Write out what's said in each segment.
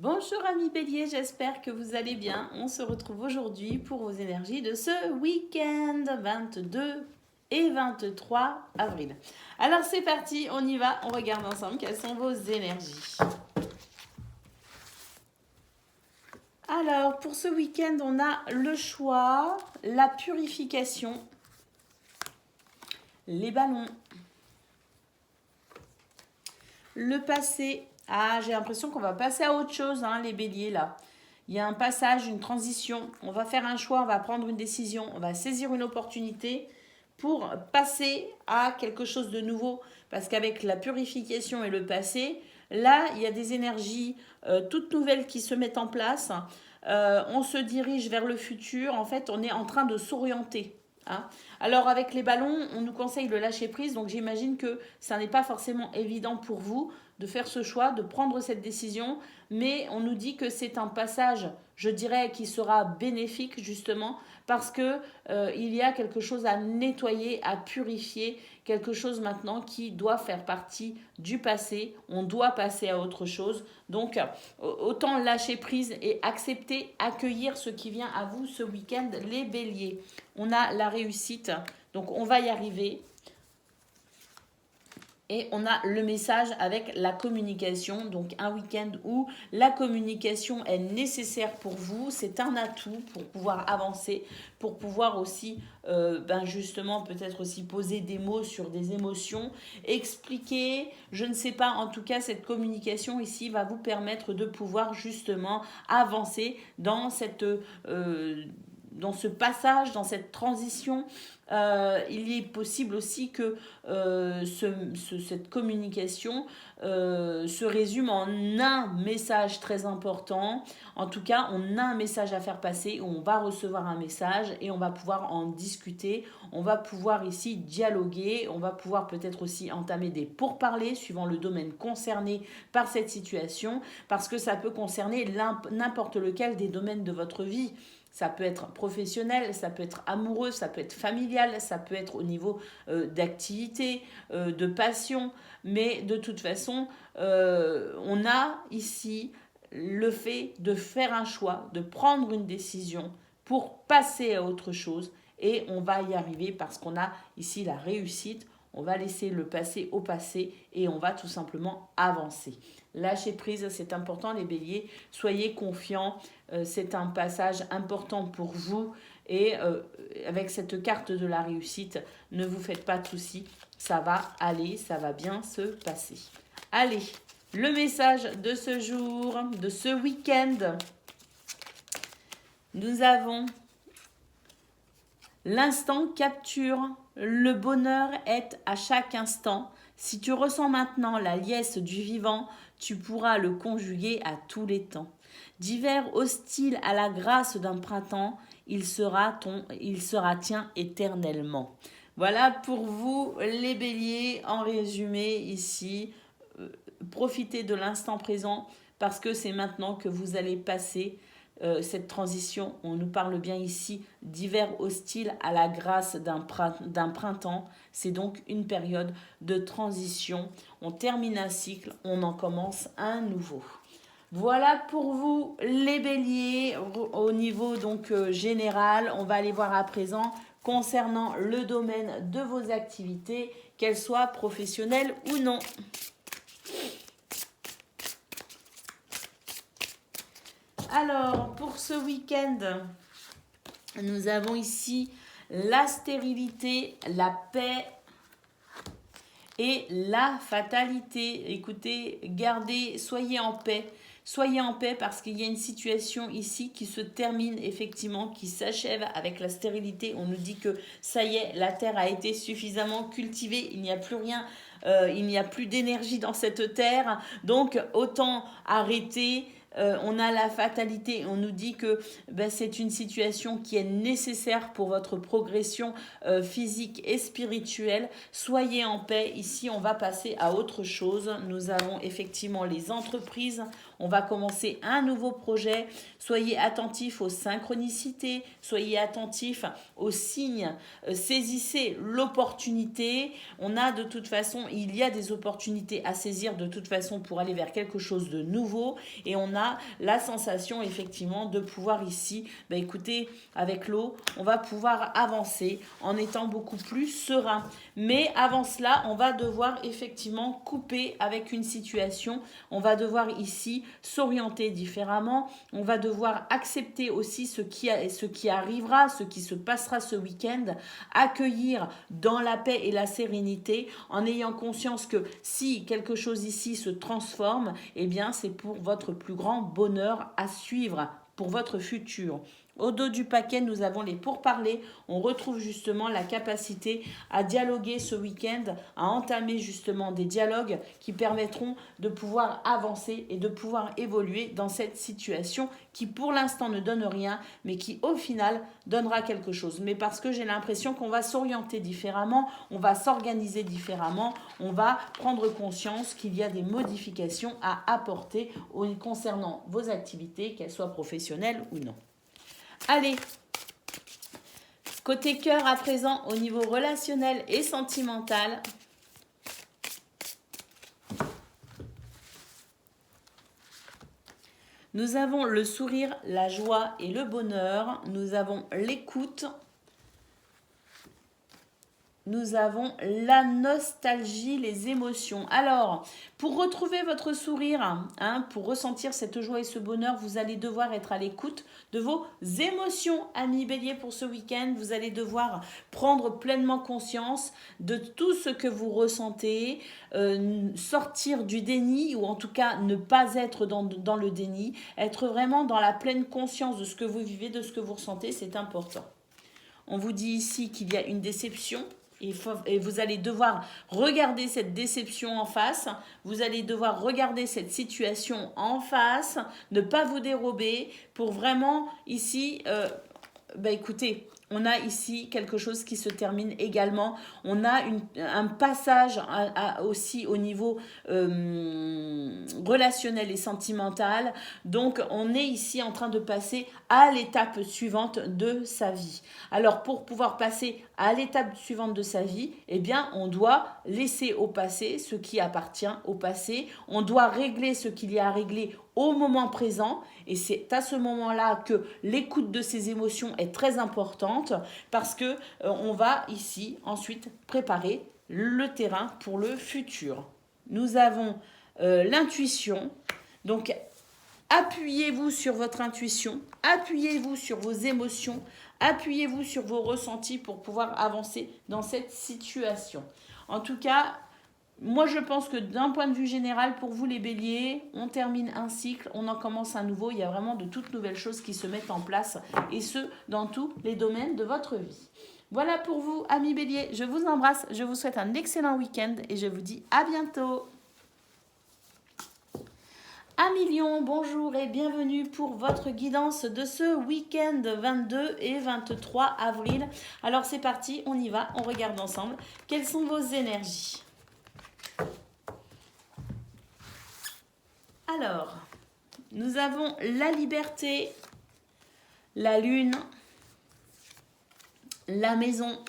Bonjour amis béliers, j'espère que vous allez bien. On se retrouve aujourd'hui pour vos énergies de ce week-end 22 et 23 avril. Alors c'est parti, on y va, on regarde ensemble quelles sont vos énergies. Alors pour ce week-end, on a le choix, la purification, les ballons, le passé. Ah, j'ai l'impression qu'on va passer à autre chose, hein, les béliers là. Il y a un passage, une transition. On va faire un choix, on va prendre une décision, on va saisir une opportunité pour passer à quelque chose de nouveau. Parce qu'avec la purification et le passé, là, il y a des énergies toutes nouvelles qui se mettent en place. On se dirige vers le futur. En fait, on est en train de s'orienter. Hein. Alors avec les ballons, on nous conseille de lâcher prise, donc j'imagine que ça n'est pas forcément évident pour vous de faire ce choix, de prendre cette décision, mais on nous dit que c'est un passage, je dirais, qui sera bénéfique justement parce que il y a quelque chose à nettoyer, à purifier, quelque chose maintenant qui doit faire partie du passé. On doit passer à autre chose. Donc autant lâcher prise et accepter, accueillir ce qui vient à vous ce week-end, les béliers. On a la réussite, donc on va y arriver. Et on a le message avec la communication, donc un week-end où la communication est nécessaire pour vous, c'est un atout pour pouvoir avancer, pour pouvoir aussi, justement, peut-être aussi poser des mots sur des émotions, expliquer, je ne sais pas, en tout cas, cette communication ici va vous permettre de pouvoir justement avancer dans cette... dans ce passage, dans cette transition, il est possible aussi que cette communication se résume en un message très important. En tout cas, on a un message à faire passer, on va recevoir un message et on va pouvoir en discuter. On va pouvoir ici dialoguer, on va pouvoir peut-être aussi entamer des pourparlers suivant le domaine concerné par cette situation, parce que ça peut concerner n'importe lequel des domaines de votre vie. Ça peut être professionnel, ça peut être amoureux, ça peut être familial, ça peut être au niveau d'activité, de passion. Mais de toute façon, on a ici le fait de faire un choix, de prendre une décision pour passer à autre chose. Et on va y arriver parce qu'on a ici la réussite. On va laisser le passé au passé et on va tout simplement avancer. Lâcher prise, c'est important les béliers. Soyez confiants, c'est un passage important pour vous. Et avec cette carte de la réussite, ne vous faites pas de soucis. Ça va aller, ça va bien se passer. Allez, le message de ce jour, de ce week-end. Nous avons l'instant capture. Le bonheur est à chaque instant. Si tu ressens maintenant la liesse du vivant, tu pourras le conjuguer à tous les temps. D'hiver hostile à la grâce d'un printemps, il sera tien éternellement. Voilà pour vous les béliers, en résumé ici. Profitez de l'instant présent parce que c'est maintenant que vous allez passer cette transition. On nous parle bien ici d'hiver hostile à la grâce d'un printemps. C'est donc une période de transition. On termine un cycle, on en commence un nouveau. Voilà pour vous les béliers au niveau donc général. On va aller voir à présent concernant le domaine de vos activités, qu'elles soient professionnelles ou non. Alors, pour ce week-end, nous avons ici la stérilité, la paix et la fatalité. Écoutez, soyez en paix. Soyez en paix parce qu'il y a une situation ici qui se termine effectivement, qui s'achève avec la stérilité. On nous dit que ça y est, la terre a été suffisamment cultivée, il n'y a plus rien, il n'y a plus d'énergie dans cette terre. Donc autant arrêter. On a la fatalité, on nous dit que c'est une situation qui est nécessaire pour votre progression physique et spirituelle. Soyez en paix, ici on va passer à autre chose. Nous avons effectivement les entreprises, on va commencer un nouveau projet. Soyez attentifs aux synchronicités, soyez attentifs aux signes, saisissez l'opportunité. On a de toute façon, il y a des opportunités à saisir de toute façon pour aller vers quelque chose de nouveau et on a la sensation effectivement de pouvoir ici, écoutez, avec l'eau, on va pouvoir avancer en étant beaucoup plus serein. Mais avant cela, on va devoir effectivement couper avec une situation, on va devoir ici s'orienter différemment, on va devoir accepter aussi ce qui arrivera, ce qui se passera ce week-end, accueillir dans la paix et la sérénité en ayant conscience que si quelque chose ici se transforme, eh bien c'est pour votre plus grand bonheur à suivre, pour votre futur. Au dos du paquet, nous avons les pourparlers. On retrouve justement la capacité à dialoguer ce week-end, à entamer justement des dialogues qui permettront de pouvoir avancer et de pouvoir évoluer dans cette situation qui pour l'instant ne donne rien, mais qui au final donnera quelque chose. Mais parce que j'ai l'impression qu'on va s'orienter différemment, on va s'organiser différemment, on va prendre conscience qu'il y a des modifications à apporter concernant vos activités, qu'elles soient professionnelles ou non. Allez, côté cœur à présent au niveau relationnel et sentimental. Nous avons le sourire, la joie et le bonheur. Nous avons l'écoute. Nous avons la nostalgie, les émotions. Alors, pour retrouver votre sourire, pour ressentir cette joie et ce bonheur, vous allez devoir être à l'écoute de vos émotions, amis Bélier, pour ce week-end. Vous allez devoir prendre pleinement conscience de tout ce que vous ressentez, sortir du déni ou en tout cas ne pas être dans le déni, être vraiment dans la pleine conscience de ce que vous vivez, de ce que vous ressentez, c'est important. On vous dit ici qu'il y a une déception. Et vous allez devoir regarder cette déception en face, vous allez devoir regarder cette situation en face, ne pas vous dérober pour vraiment ici, écoutez, on a ici quelque chose qui se termine également. On a un passage aussi au niveau relationnel et sentimental. Donc, on est ici en train de passer à l'étape suivante de sa vie. Alors, pour pouvoir passer à l'étape suivante de sa vie, eh bien, on doit laisser au passé ce qui appartient au passé. On doit régler ce qu'il y a à régler au moment présent. Et c'est à ce moment-là que l'écoute de ces émotions est très importante parce que on va ici ensuite préparer le terrain pour le futur. Nous avons l'intuition. Donc, appuyez-vous sur votre intuition, appuyez-vous sur vos émotions, appuyez-vous sur vos ressentis pour pouvoir avancer dans cette situation. En tout cas, moi, je pense que d'un point de vue général, pour vous les béliers, on termine un cycle, on en commence un nouveau. Il y a vraiment de toutes nouvelles choses qui se mettent en place, et ce, dans tous les domaines de votre vie. Voilà pour vous, amis béliers. Je vous embrasse, je vous souhaite un excellent week-end et je vous dis à bientôt. Amis Lions, bonjour et bienvenue pour votre guidance de ce week-end 22 et 23 avril. Alors c'est parti, on y va, on regarde ensemble. Quelles sont vos énergies ? Alors, nous avons la liberté, la lune, la maison,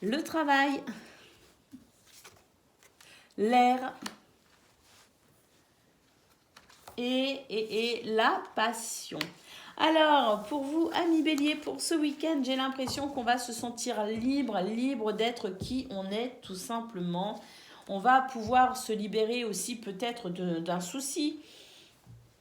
le travail, l'air et la passion. Alors, pour vous, amis béliers, pour ce week-end, j'ai l'impression qu'on va se sentir libre d'être qui on est tout simplement. On va pouvoir se libérer aussi peut-être d'un souci.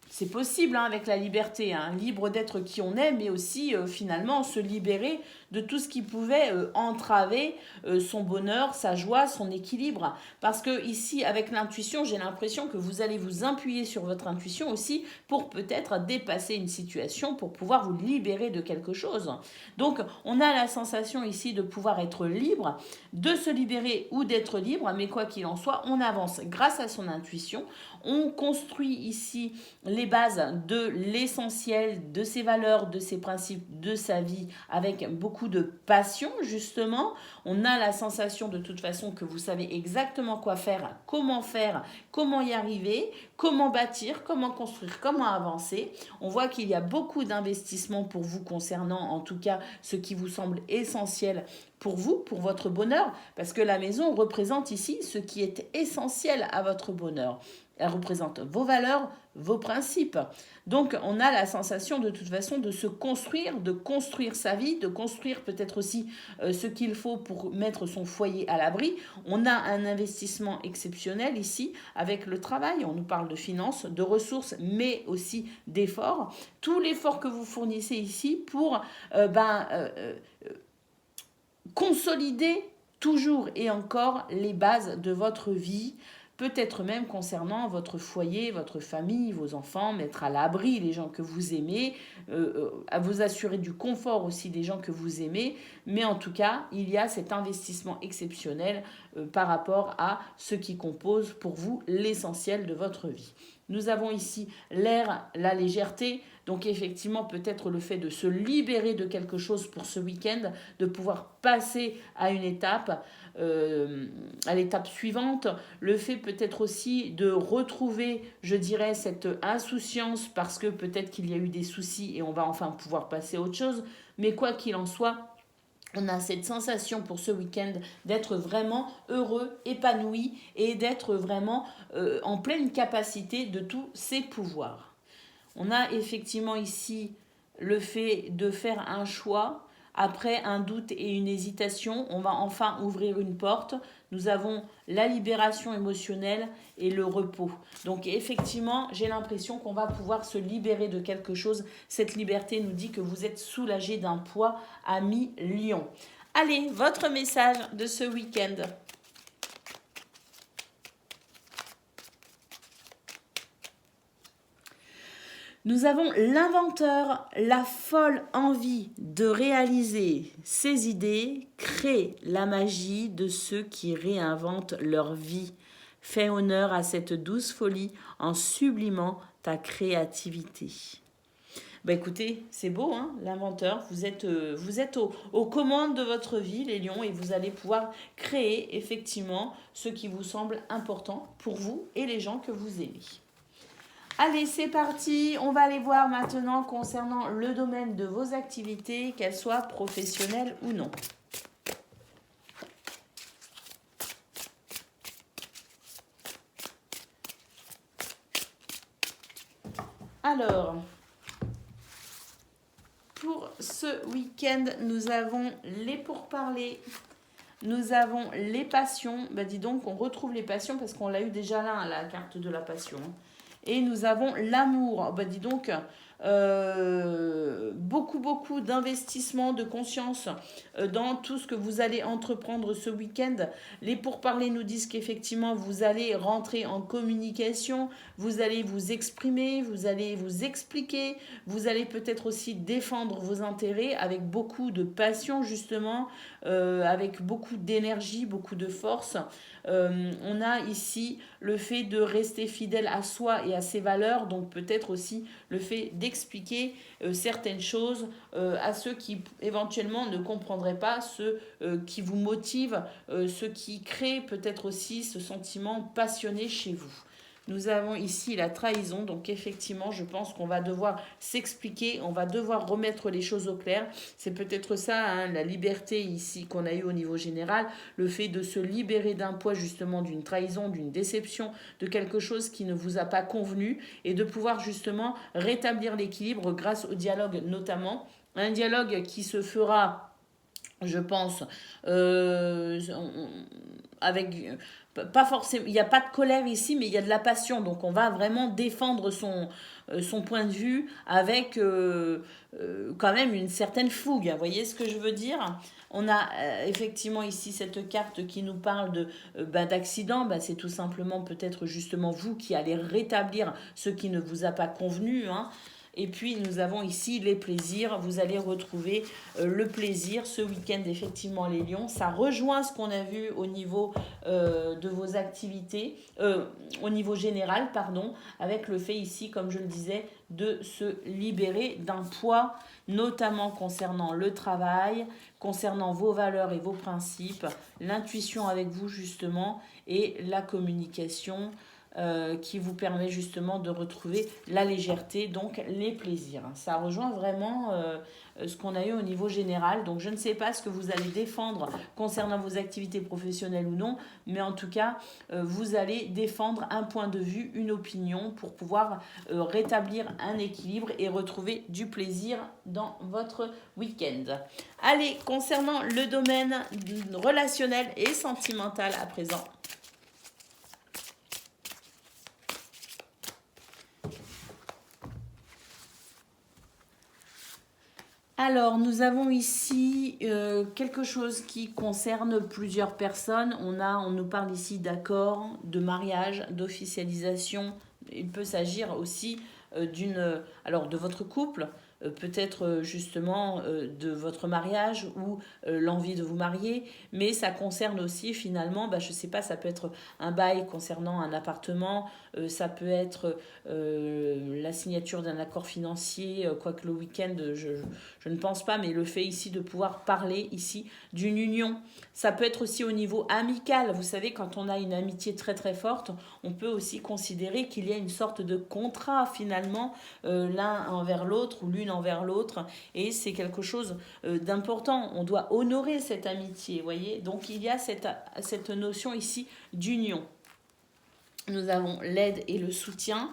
C'est possible avec la liberté, libre d'être qui on est, mais aussi finalement se libérer de tout ce qui pouvait entraver son bonheur, sa joie, son équilibre. Parce que ici, avec l'intuition, j'ai l'impression que vous allez vous appuyer sur votre intuition aussi pour peut-être dépasser une situation, pour pouvoir vous libérer de quelque chose. Donc, on a la sensation ici de pouvoir être libre, de se libérer ou d'être libre, mais quoi qu'il en soit, on avance grâce à son intuition. On construit ici les les bases de l'essentiel, de ses valeurs, de ses principes, de sa vie, avec beaucoup de passion justement. On a la sensation de toute façon que vous savez exactement quoi faire, comment y arriver, comment bâtir, comment construire, comment avancer. On voit qu'il y a beaucoup d'investissements pour vous concernant en tout cas ce qui vous semble essentiel pour vous, pour votre bonheur, parce que la maison représente ici ce qui est essentiel à votre bonheur. Elle représente vos valeurs, vos principes. Donc, on a la sensation de toute façon de se construire, de construire sa vie, de construire peut-être aussi ce qu'il faut pour mettre son foyer à l'abri. On a un investissement exceptionnel ici avec le travail. On nous parle de finances, de ressources, mais aussi d'efforts. Tout l'effort que vous fournissez ici pour consolider toujours et encore les bases de votre vie, peut-être même concernant votre foyer, votre famille, vos enfants, mettre à l'abri les gens que vous aimez, à vous assurer du confort aussi des gens que vous aimez, mais en tout cas, il y a cet investissement exceptionnel par rapport à ce qui compose pour vous l'essentiel de votre vie. Nous avons ici l'air, la légèreté, donc effectivement peut-être le fait de se libérer de quelque chose pour ce week-end, de pouvoir passer à une étape, à l'étape suivante, le fait peut-être aussi de retrouver, je dirais, cette insouciance parce que peut-être qu'il y a eu des soucis et on va enfin pouvoir passer à autre chose, mais quoi qu'il en soit, on a cette sensation pour ce week-end d'être vraiment heureux, épanoui et d'être vraiment en pleine capacité de tous ses pouvoirs. On a effectivement ici le fait de faire un choix. Après un doute et une hésitation, on va enfin ouvrir une porte. Nous avons la libération émotionnelle et le repos. Donc effectivement, j'ai l'impression qu'on va pouvoir se libérer de quelque chose. Cette liberté nous dit que vous êtes soulagé d'un poids, ami Lion. Allez, votre message de ce week-end. Nous avons l'inventeur, la folle envie de réaliser ses idées, crée la magie de ceux qui réinventent leur vie. Fais honneur à cette douce folie en sublimant ta créativité. Bah écoutez, c'est beau, hein, l'inventeur. Vous êtes aux commandes de votre vie, les lions, et vous allez pouvoir créer effectivement ce qui vous semble important pour vous et les gens que vous aimez. Allez, c'est parti. On va aller voir maintenant concernant le domaine de vos activités, qu'elles soient professionnelles ou non. Alors, pour ce week-end, nous avons les pourparlers. Nous avons les passions. Bah dis donc, on retrouve les passions parce qu'on l'a eu déjà là, la carte de la passion. Et nous avons l'amour. Bah dis donc, beaucoup d'investissement de conscience dans tout ce que vous allez entreprendre ce week-end. Les pourparlers nous disent qu'effectivement vous allez rentrer en communication, vous allez vous exprimer, vous allez vous expliquer, vous allez peut-être aussi défendre vos intérêts avec beaucoup de passion justement, avec beaucoup d'énergie, beaucoup de force. On a ici le fait de rester fidèle à soi et à ses valeurs, donc peut-être aussi le fait d'expliquer certaines choses à ceux qui éventuellement ne comprendraient pas, ceux qui vous motivent, ceux qui créent peut-être aussi ce sentiment passionné chez vous. Nous avons ici la trahison, donc effectivement, je pense qu'on va devoir s'expliquer, on va devoir remettre les choses au clair. C'est peut-être ça, hein, la liberté ici qu'on a eue au niveau général, le fait de se libérer d'un poids justement d'une trahison, d'une déception, de quelque chose qui ne vous a pas convenu et de pouvoir justement rétablir l'équilibre grâce au dialogue notamment. Un dialogue qui se fera, je pense, avec pas forcément, il n'y a pas de colère ici, mais il y a de la passion. Donc on va vraiment défendre son point de vue avec quand même une certaine fougue. Vous voyez ce que je veux dire? On a effectivement ici cette carte qui nous parle d'accident. C'est tout simplement peut-être justement vous qui allez rétablir ce qui ne vous a pas convenu, hein. Et puis, nous avons ici les plaisirs. Vous allez retrouver le plaisir ce week-end, effectivement, les lions. Ça rejoint ce qu'on a vu au niveau de vos activités, au niveau général, pardon, avec le fait ici, comme je le disais, de se libérer d'un poids, notamment concernant le travail, concernant vos valeurs et vos principes, l'intuition avec vous, justement, et la communication qui vous permet justement de retrouver la légèreté, donc les plaisirs. Ça rejoint vraiment ce qu'on a eu au niveau général. Donc je ne sais pas ce que vous allez défendre concernant vos activités professionnelles ou non, mais en tout cas, vous allez défendre un point de vue, une opinion pour pouvoir rétablir un équilibre et retrouver du plaisir dans votre week-end. Allez, concernant le domaine relationnel et sentimental à présent. Alors, nous avons ici quelque chose qui concerne plusieurs personnes. On nous parle ici d'accord, de mariage, d'officialisation. Il peut s'agir aussi de votre couple, peut-être justement de votre mariage ou l'envie de vous marier, mais ça concerne aussi finalement, je ne sais pas, ça peut être un bail concernant un appartement, ça peut être la signature d'un accord financier, quoique le week-end, je ne pense pas, mais le fait ici de pouvoir parler ici d'une union. Ça peut être aussi au niveau amical. Vous savez, quand on a une amitié très très forte, on peut aussi considérer qu'il y a une sorte de contrat finalement, l'un envers l'autre ou l'une envers l'autre. Et c'est quelque chose d'important. On doit honorer cette amitié, vous voyez. Donc il y a cette notion ici d'union. Nous avons l'aide et le soutien.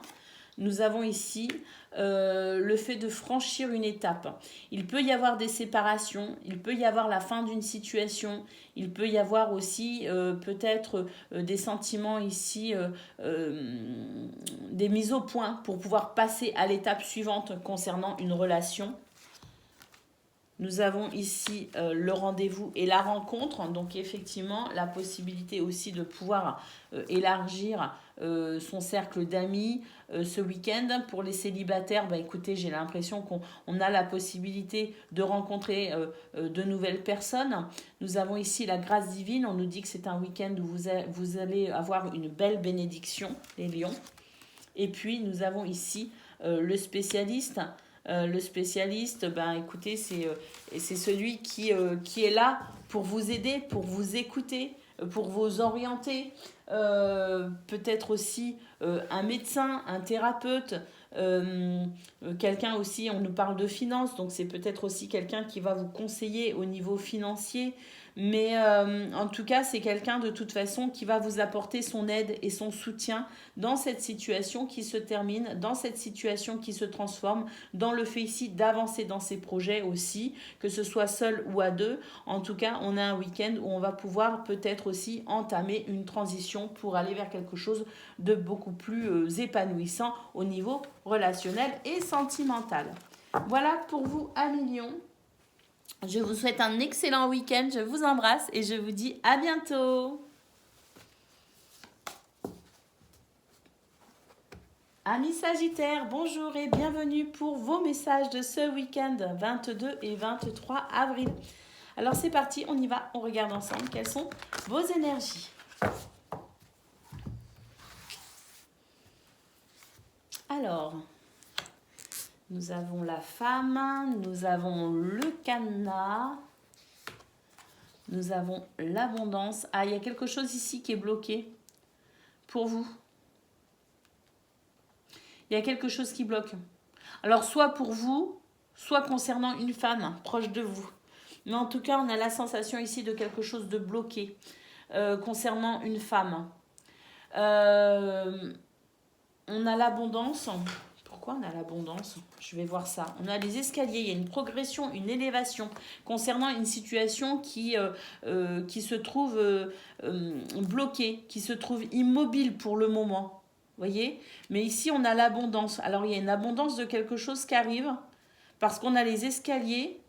Nous avons ici le fait de franchir une étape. Il peut y avoir des séparations, il peut y avoir la fin d'une situation, il peut y avoir aussi peut-être des sentiments ici, des mises au point pour pouvoir passer à l'étape suivante concernant une relation. Nous avons ici le rendez-vous et la rencontre, donc effectivement la possibilité aussi de pouvoir élargir son cercle d'amis ce week-end. Pour les célibataires, écoutez, j'ai l'impression qu'on a la possibilité de rencontrer de nouvelles personnes. Nous avons ici la grâce divine, on nous dit que c'est un week-end où vous allez avoir une belle bénédiction, les lions. Et puis nous avons ici le spécialiste. Le spécialiste, écoutez, c'est celui qui est là pour vous aider, pour vous écouter, pour vous orienter. Peut-être aussi un médecin, un thérapeute, quelqu'un aussi, on nous parle de finances, donc c'est peut-être aussi quelqu'un qui va vous conseiller au niveau financier. Mais en tout cas, c'est quelqu'un de toute façon qui va vous apporter son aide et son soutien dans cette situation qui se termine, dans cette situation qui se transforme, dans le fait ici d'avancer dans ses projets aussi, que ce soit seul ou à deux. En tout cas, on a un week-end où on va pouvoir peut-être aussi entamer une transition pour aller vers quelque chose de beaucoup plus épanouissant au niveau relationnel et sentimental. Voilà pour vous, amis lions. Je vous souhaite un excellent week-end, je vous embrasse et je vous dis à bientôt. Amis Sagittaires, bonjour et bienvenue pour vos messages de ce week-end 22 et 23 avril. Alors c'est parti, on y va, on regarde ensemble quelles sont vos énergies. Alors, nous avons la femme, nous avons le cadenas, nous avons l'abondance. Ah, il y a quelque chose ici qui est bloqué pour vous. Il y a quelque chose qui bloque. Alors, soit pour vous, soit concernant une femme proche de vous. Mais en tout cas, on a la sensation ici de quelque chose de bloqué concernant une femme. On a l'abondance. Pourquoi on a l'abondance? Je vais voir ça. On a les escaliers, il y a une progression, une élévation concernant une situation qui se trouve bloquée, qui se trouve immobile pour le moment. Voyez? Mais ici, on a l'abondance. Alors, il y a une abondance de quelque chose qui arrive parce qu'on a les escaliers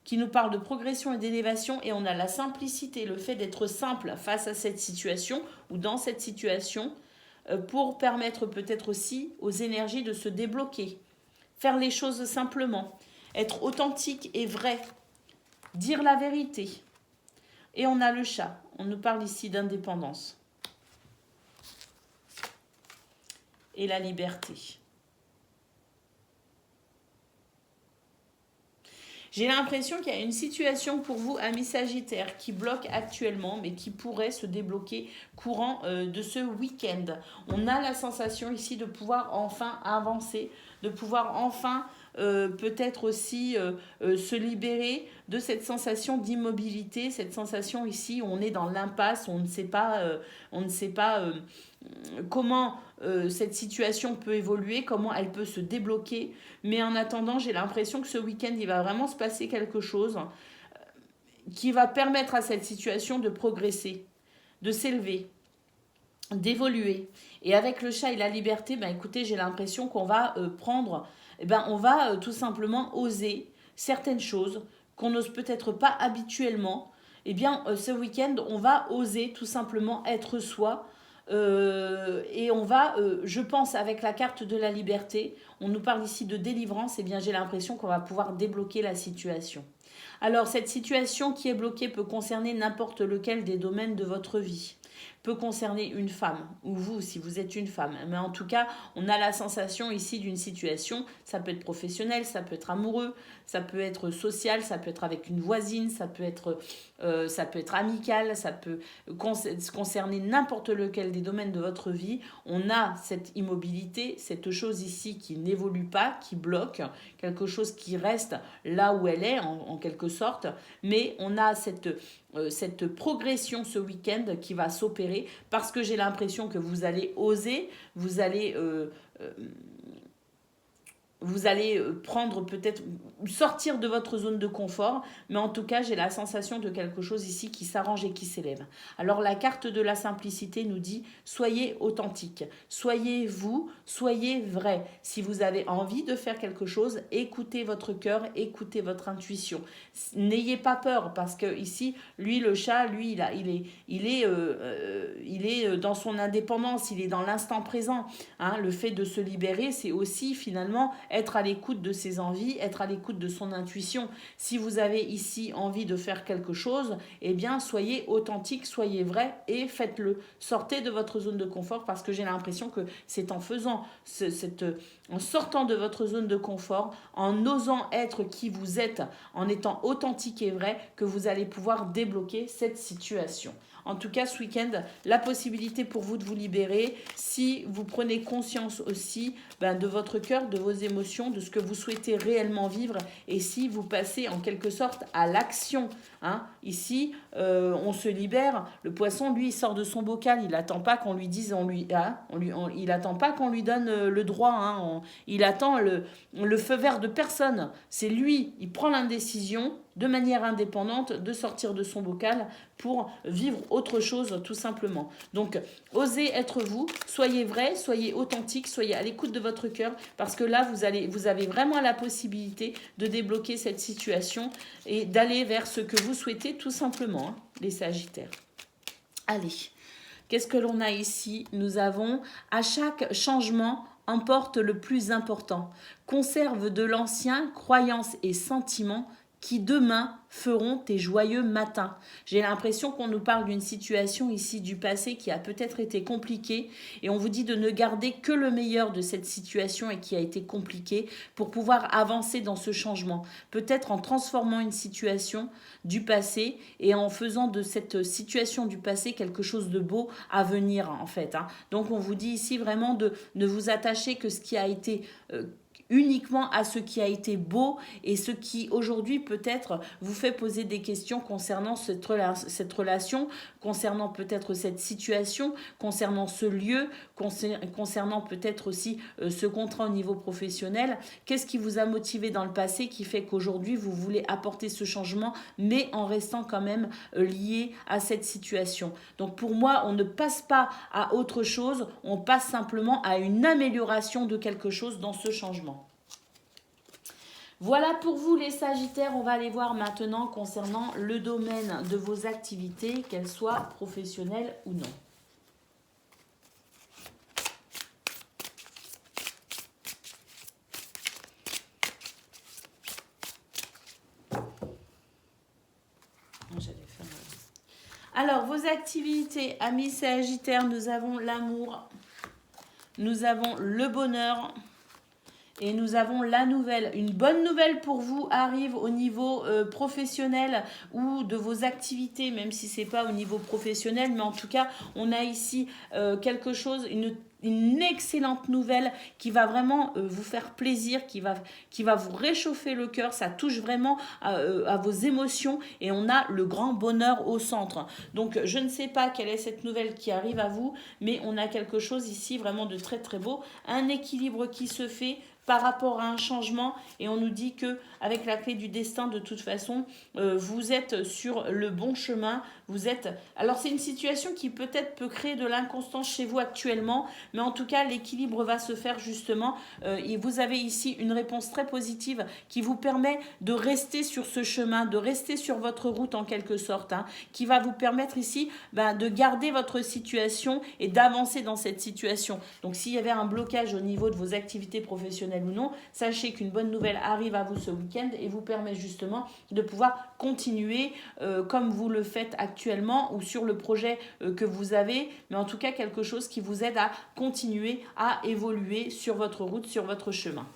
qui nous parlent de progression et d'élévation et on a la simplicité, le fait d'être simple face à cette situation ou dans cette situation pour permettre peut-être aussi aux énergies de se débloquer faire les choses simplement, être authentique et vrai, dire la vérité. Et on a le chat, on nous parle ici d'indépendance et la liberté. J'ai l'impression qu'il y a une situation pour vous, amis Sagittaires, qui bloque actuellement, mais qui pourrait se débloquer courant de ce week-end. On a la sensation ici de pouvoir enfin avancer, de pouvoir enfin peut-être aussi se libérer de cette sensation d'immobilité, cette sensation ici où on est dans l'impasse, on ne sait pas, comment cette situation peut évoluer, comment elle peut se débloquer. Mais en attendant, j'ai l'impression que ce week-end, il va vraiment se passer quelque chose qui va permettre à cette situation de progresser, de s'élever, d'évoluer. Et avec le chat et la liberté, ben écoutez, j'ai l'impression qu'on va on va tout simplement oser certaines choses qu'on n'ose peut-être pas habituellement. Eh bien, ce week-end, on va oser tout simplement être soi. Et on va, je pense, avec la carte de la liberté, on nous parle ici de délivrance, et bien j'ai l'impression qu'on va pouvoir débloquer la situation. Alors, cette situation qui est bloquée peut concerner n'importe lequel des domaines de votre vie. Peut concerner une femme, ou vous si vous êtes une femme. Mais en tout cas, on a la sensation ici d'une situation, ça peut être professionnel, ça peut être amoureux, ça peut être social, ça peut être avec une voisine, ça peut être amical, ça peut concerner n'importe lequel des domaines de votre vie. On a cette immobilité, cette chose ici qui n'évolue pas, qui bloque, quelque chose qui reste là où elle est en quelque sorte, mais on a cette progression ce week-end qui va s'opérer parce que j'ai l'impression que vous allez oser, vous allez prendre peut-être, sortir de votre zone de confort, mais en tout cas, j'ai la sensation de quelque chose ici qui s'arrange et qui s'élève. Alors, la carte de la simplicité nous dit, soyez authentique, soyez vous, soyez vrai. Si vous avez envie de faire quelque chose, écoutez votre cœur, écoutez votre intuition. N'ayez pas peur, parce que ici, lui, le chat, lui, il est dans son indépendance, il est dans l'instant présent. Hein. Le fait de se libérer, c'est aussi finalement être à l'écoute de ses envies, être à l'écoute de son intuition. Si vous avez ici envie de faire quelque chose, eh bien, soyez authentique, soyez vrai et faites-le. Sortez de votre zone de confort parce que j'ai l'impression que c'est en faisant, en sortant de votre zone de confort, en osant être qui vous êtes, en étant authentique et vrai, que vous allez pouvoir débloquer cette situation. En tout cas, ce week-end, la possibilité pour vous de vous libérer, si vous prenez conscience aussi de votre cœur, de vos émotions, de ce que vous souhaitez réellement vivre, et si vous passez en quelque sorte à l'action. Hein. Ici, on se libère. Le poisson, lui, il sort de son bocal. Il n'attend pas qu'on lui dise, il n'attend pas qu'on lui donne le droit. Hein. Il attend le feu vert de personne. C'est lui, il prend l'indécision de manière indépendante de sortir de son bocal pour vivre autre chose tout simplement. Donc, osez être vous, soyez vrai, soyez authentique, soyez à l'écoute de votre cœur parce que là, vous avez vraiment la possibilité de débloquer cette situation et d'aller vers ce que vous souhaitez tout simplement, hein, les Sagittaires. Allez, qu'est-ce que l'on a ici? Nous avons à chaque changement emporte le plus important. Conserve de l'ancien, croyances et sentiments qui demain feront tes joyeux matins. J'ai l'impression qu'on nous parle d'une situation ici du passé qui a peut-être été compliquée et on vous dit de ne garder que le meilleur de cette situation et qui a été compliquée pour pouvoir avancer dans ce changement. Peut-être en transformant une situation du passé et en faisant de cette situation du passé quelque chose de beau à venir en fait. Hein. Donc on vous dit ici vraiment de ne vous attacher que ce qui a été uniquement à ce qui a été beau et ce qui aujourd'hui peut-être vous fait poser des questions concernant cette relation, concernant peut-être cette situation, concernant ce lieu, concernant peut-être aussi ce contrat au niveau professionnel. Qu'est-ce qui vous a motivé dans le passé qui fait qu'aujourd'hui vous voulez apporter ce changement mais en restant quand même lié à cette situation. Donc pour moi, on ne passe pas à autre chose, on passe simplement à une amélioration de quelque chose dans ce changement. Voilà pour vous les Sagittaires, on va aller voir maintenant concernant le domaine de vos activités, qu'elles soient professionnelles ou non. Alors, vos activités, amis Sagittaires, nous avons l'amour, nous avons le bonheur et nous avons la nouvelle. Une bonne nouvelle pour vous arrive au niveau professionnel ou de vos activités, même si c'est pas au niveau professionnel, mais en tout cas, on a ici quelque chose, une excellente nouvelle qui va vraiment vous faire plaisir, qui va vous réchauffer le cœur. Ça touche vraiment à vos émotions et on a le grand bonheur au centre. Donc je ne sais pas quelle est cette nouvelle qui arrive à vous, mais on a quelque chose ici vraiment de très très beau, un équilibre qui se fait par rapport à un changement et on nous dit que avec la clé du destin de toute façon vous êtes sur le bon chemin, vous êtes alors c'est une situation qui peut-être peut créer de l'inconstance chez vous actuellement, mais en tout cas l'équilibre va se faire justement et vous avez ici une réponse très positive qui vous permet de rester sur ce chemin, de rester sur votre route en quelque sorte, hein, qui va vous permettre ici de garder votre situation et d'avancer dans cette situation. Donc s'il y avait un blocage au niveau de vos activités professionnelles ou non, sachez qu'une bonne nouvelle arrive à vous ce week-end et vous permet justement de pouvoir continuer comme vous le faites actuellement ou sur le projet que vous avez, mais en tout cas quelque chose qui vous aide à continuer à évoluer sur votre route, sur votre chemin.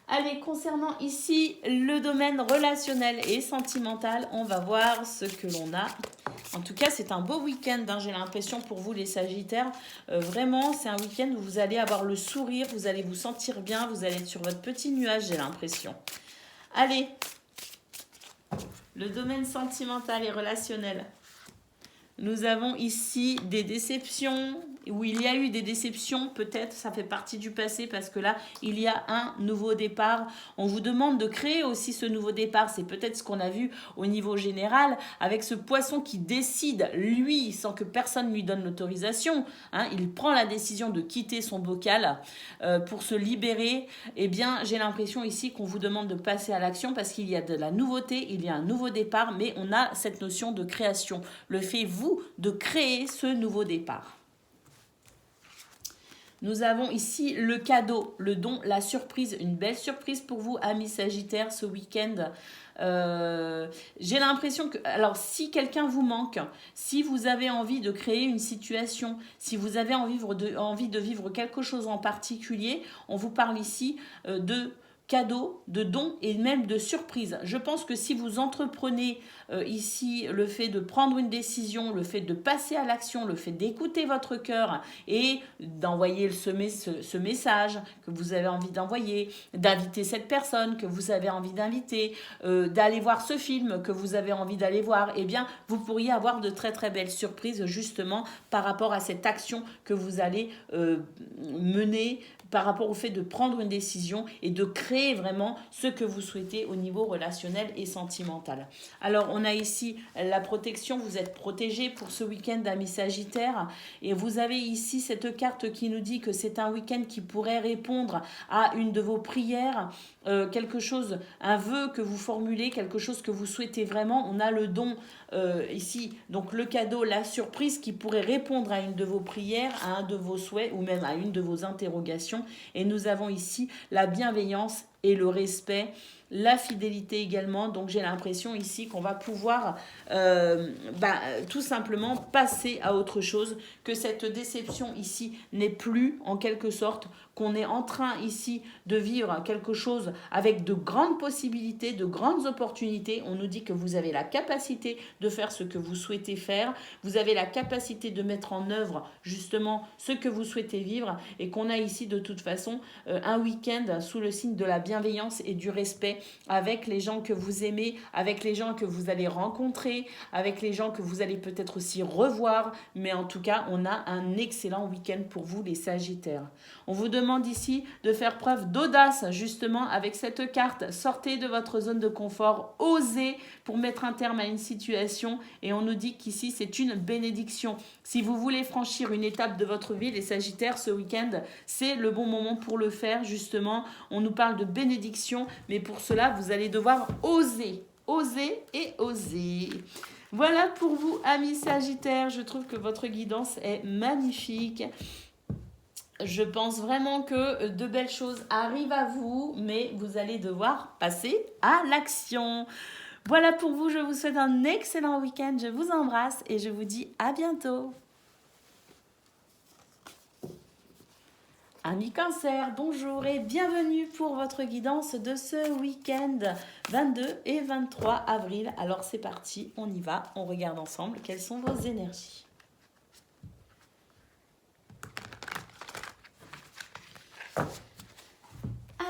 Allez, concernant ici le domaine relationnel et sentimental, on va voir ce que l'on a. En tout cas, c'est un beau week-end, hein, j'ai l'impression pour vous les Sagittaires. Vraiment, c'est un week-end où vous allez avoir le sourire, vous allez vous sentir bien, vous allez être sur votre petit nuage, j'ai l'impression. Allez, le domaine sentimental et relationnel. Nous avons ici des déceptions, où il y a eu des déceptions, peut-être ça fait partie du passé parce que là, il y a un nouveau départ. On vous demande de créer aussi ce nouveau départ. C'est peut-être ce qu'on a vu au niveau général avec ce poisson qui décide, lui, sans que personne lui donne l'autorisation. Hein, il prend la décision de quitter son bocal pour se libérer. Eh bien, j'ai l'impression ici qu'on vous demande de passer à l'action parce qu'il y a de la nouveauté, il y a un nouveau départ, mais on a cette notion de création. Le fait, vous, de créer ce nouveau départ. Nous avons ici le cadeau, le don, la surprise, une belle surprise pour vous, amis Sagittaires, ce week-end. J'ai l'impression que, alors si quelqu'un vous manque, si vous avez envie de créer une situation, si vous avez envie de vivre quelque chose en particulier, on vous parle ici de cadeaux, de dons et même de surprises. Je pense que si vous entreprenez ici le fait de prendre une décision, le fait de passer à l'action, le fait d'écouter votre cœur et d'envoyer ce message que vous avez envie d'envoyer, d'inviter cette personne que vous avez envie d'inviter, d'aller voir ce film que vous avez envie d'aller voir, eh bien vous pourriez avoir de très très belles surprises justement par rapport à cette action que vous allez mener, par rapport au fait de prendre une décision et de créer vraiment ce que vous souhaitez au niveau relationnel et sentimental. Alors, on a ici la protection, vous êtes protégé pour ce week-end, amis Sagittaires, et vous avez ici cette carte qui nous dit que c'est un week-end qui pourrait répondre à une de vos prières, quelque chose, un vœu que vous formulez, quelque chose que vous souhaitez vraiment. On a le don ici, donc le cadeau, la surprise qui pourrait répondre à une de vos prières, à un de vos souhaits ou même à une de vos interrogations. Et nous avons ici la bienveillance et le respect, la fidélité également. Donc j'ai l'impression ici qu'on va pouvoir tout simplement passer à autre chose, que cette déception ici n'est plus en quelque sorte, qu'on est en train ici de vivre quelque chose avec de grandes possibilités, de grandes opportunités. On nous dit que vous avez la capacité de faire ce que vous souhaitez faire, vous avez la capacité de mettre en œuvre justement ce que vous souhaitez vivre et qu'on a ici de toute façon un week-end sous le signe de la bienveillance et du respect avec les gens que vous aimez, avec les gens que vous allez rencontrer, avec les gens que vous allez peut-être aussi revoir, mais en tout cas, on a un excellent week-end pour vous les Sagittaires. On vous demande ici de faire preuve d'audace justement avec cette carte. Sortez de votre zone de confort, osez pour mettre un terme à une situation et on nous dit qu'ici c'est une bénédiction. Si vous voulez franchir une étape de votre vie, les Sagittaires, ce week-end, c'est le bon moment pour le faire justement. On nous parle de bénédiction, mais pour cela, vous allez devoir oser, oser et oser. Voilà pour vous, amis Sagittaires. Je trouve que votre guidance est magnifique. Je pense vraiment que de belles choses arrivent à vous, mais vous allez devoir passer à l'action. Voilà pour vous, je vous souhaite un excellent week-end, je vous embrasse et je vous dis à bientôt. Amis Cancer, bonjour et bienvenue pour votre guidance de ce week-end 22 et 23 avril. Alors c'est parti, on y va, on regarde ensemble quelles sont vos énergies.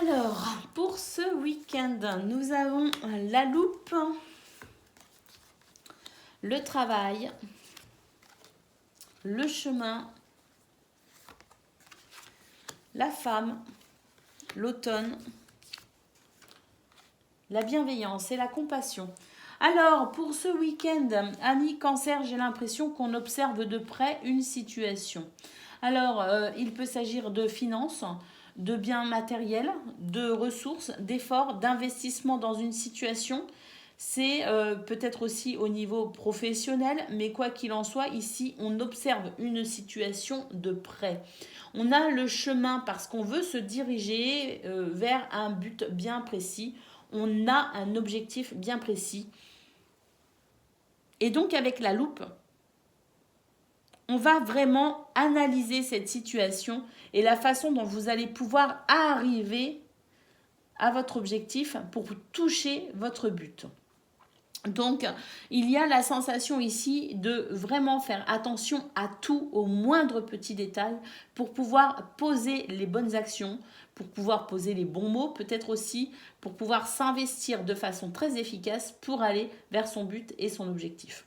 Alors, pour ce week-end, nous avons la loupe, le travail, le chemin, la femme, l'automne, la bienveillance et la compassion. Alors, pour ce week-end, amis Cancer, j'ai l'impression qu'on observe de près une situation. Alors, il peut s'agir de finances, de biens matériels, de ressources, d'efforts, d'investissement dans une situation. C'est peut-être aussi au niveau professionnel, mais quoi qu'il en soit, ici, on observe une situation de près. On a le chemin parce qu'on veut se diriger vers un but bien précis. On a un objectif bien précis. Et donc, avec la loupe, on va vraiment analyser cette situation et la façon dont vous allez pouvoir arriver à votre objectif pour toucher votre but. Donc, il y a la sensation ici de vraiment faire attention à tout, au moindre petit détail, pour pouvoir poser les bonnes actions, pour pouvoir poser les bons mots, peut-être aussi pour pouvoir s'investir de façon très efficace pour aller vers son but et son objectif.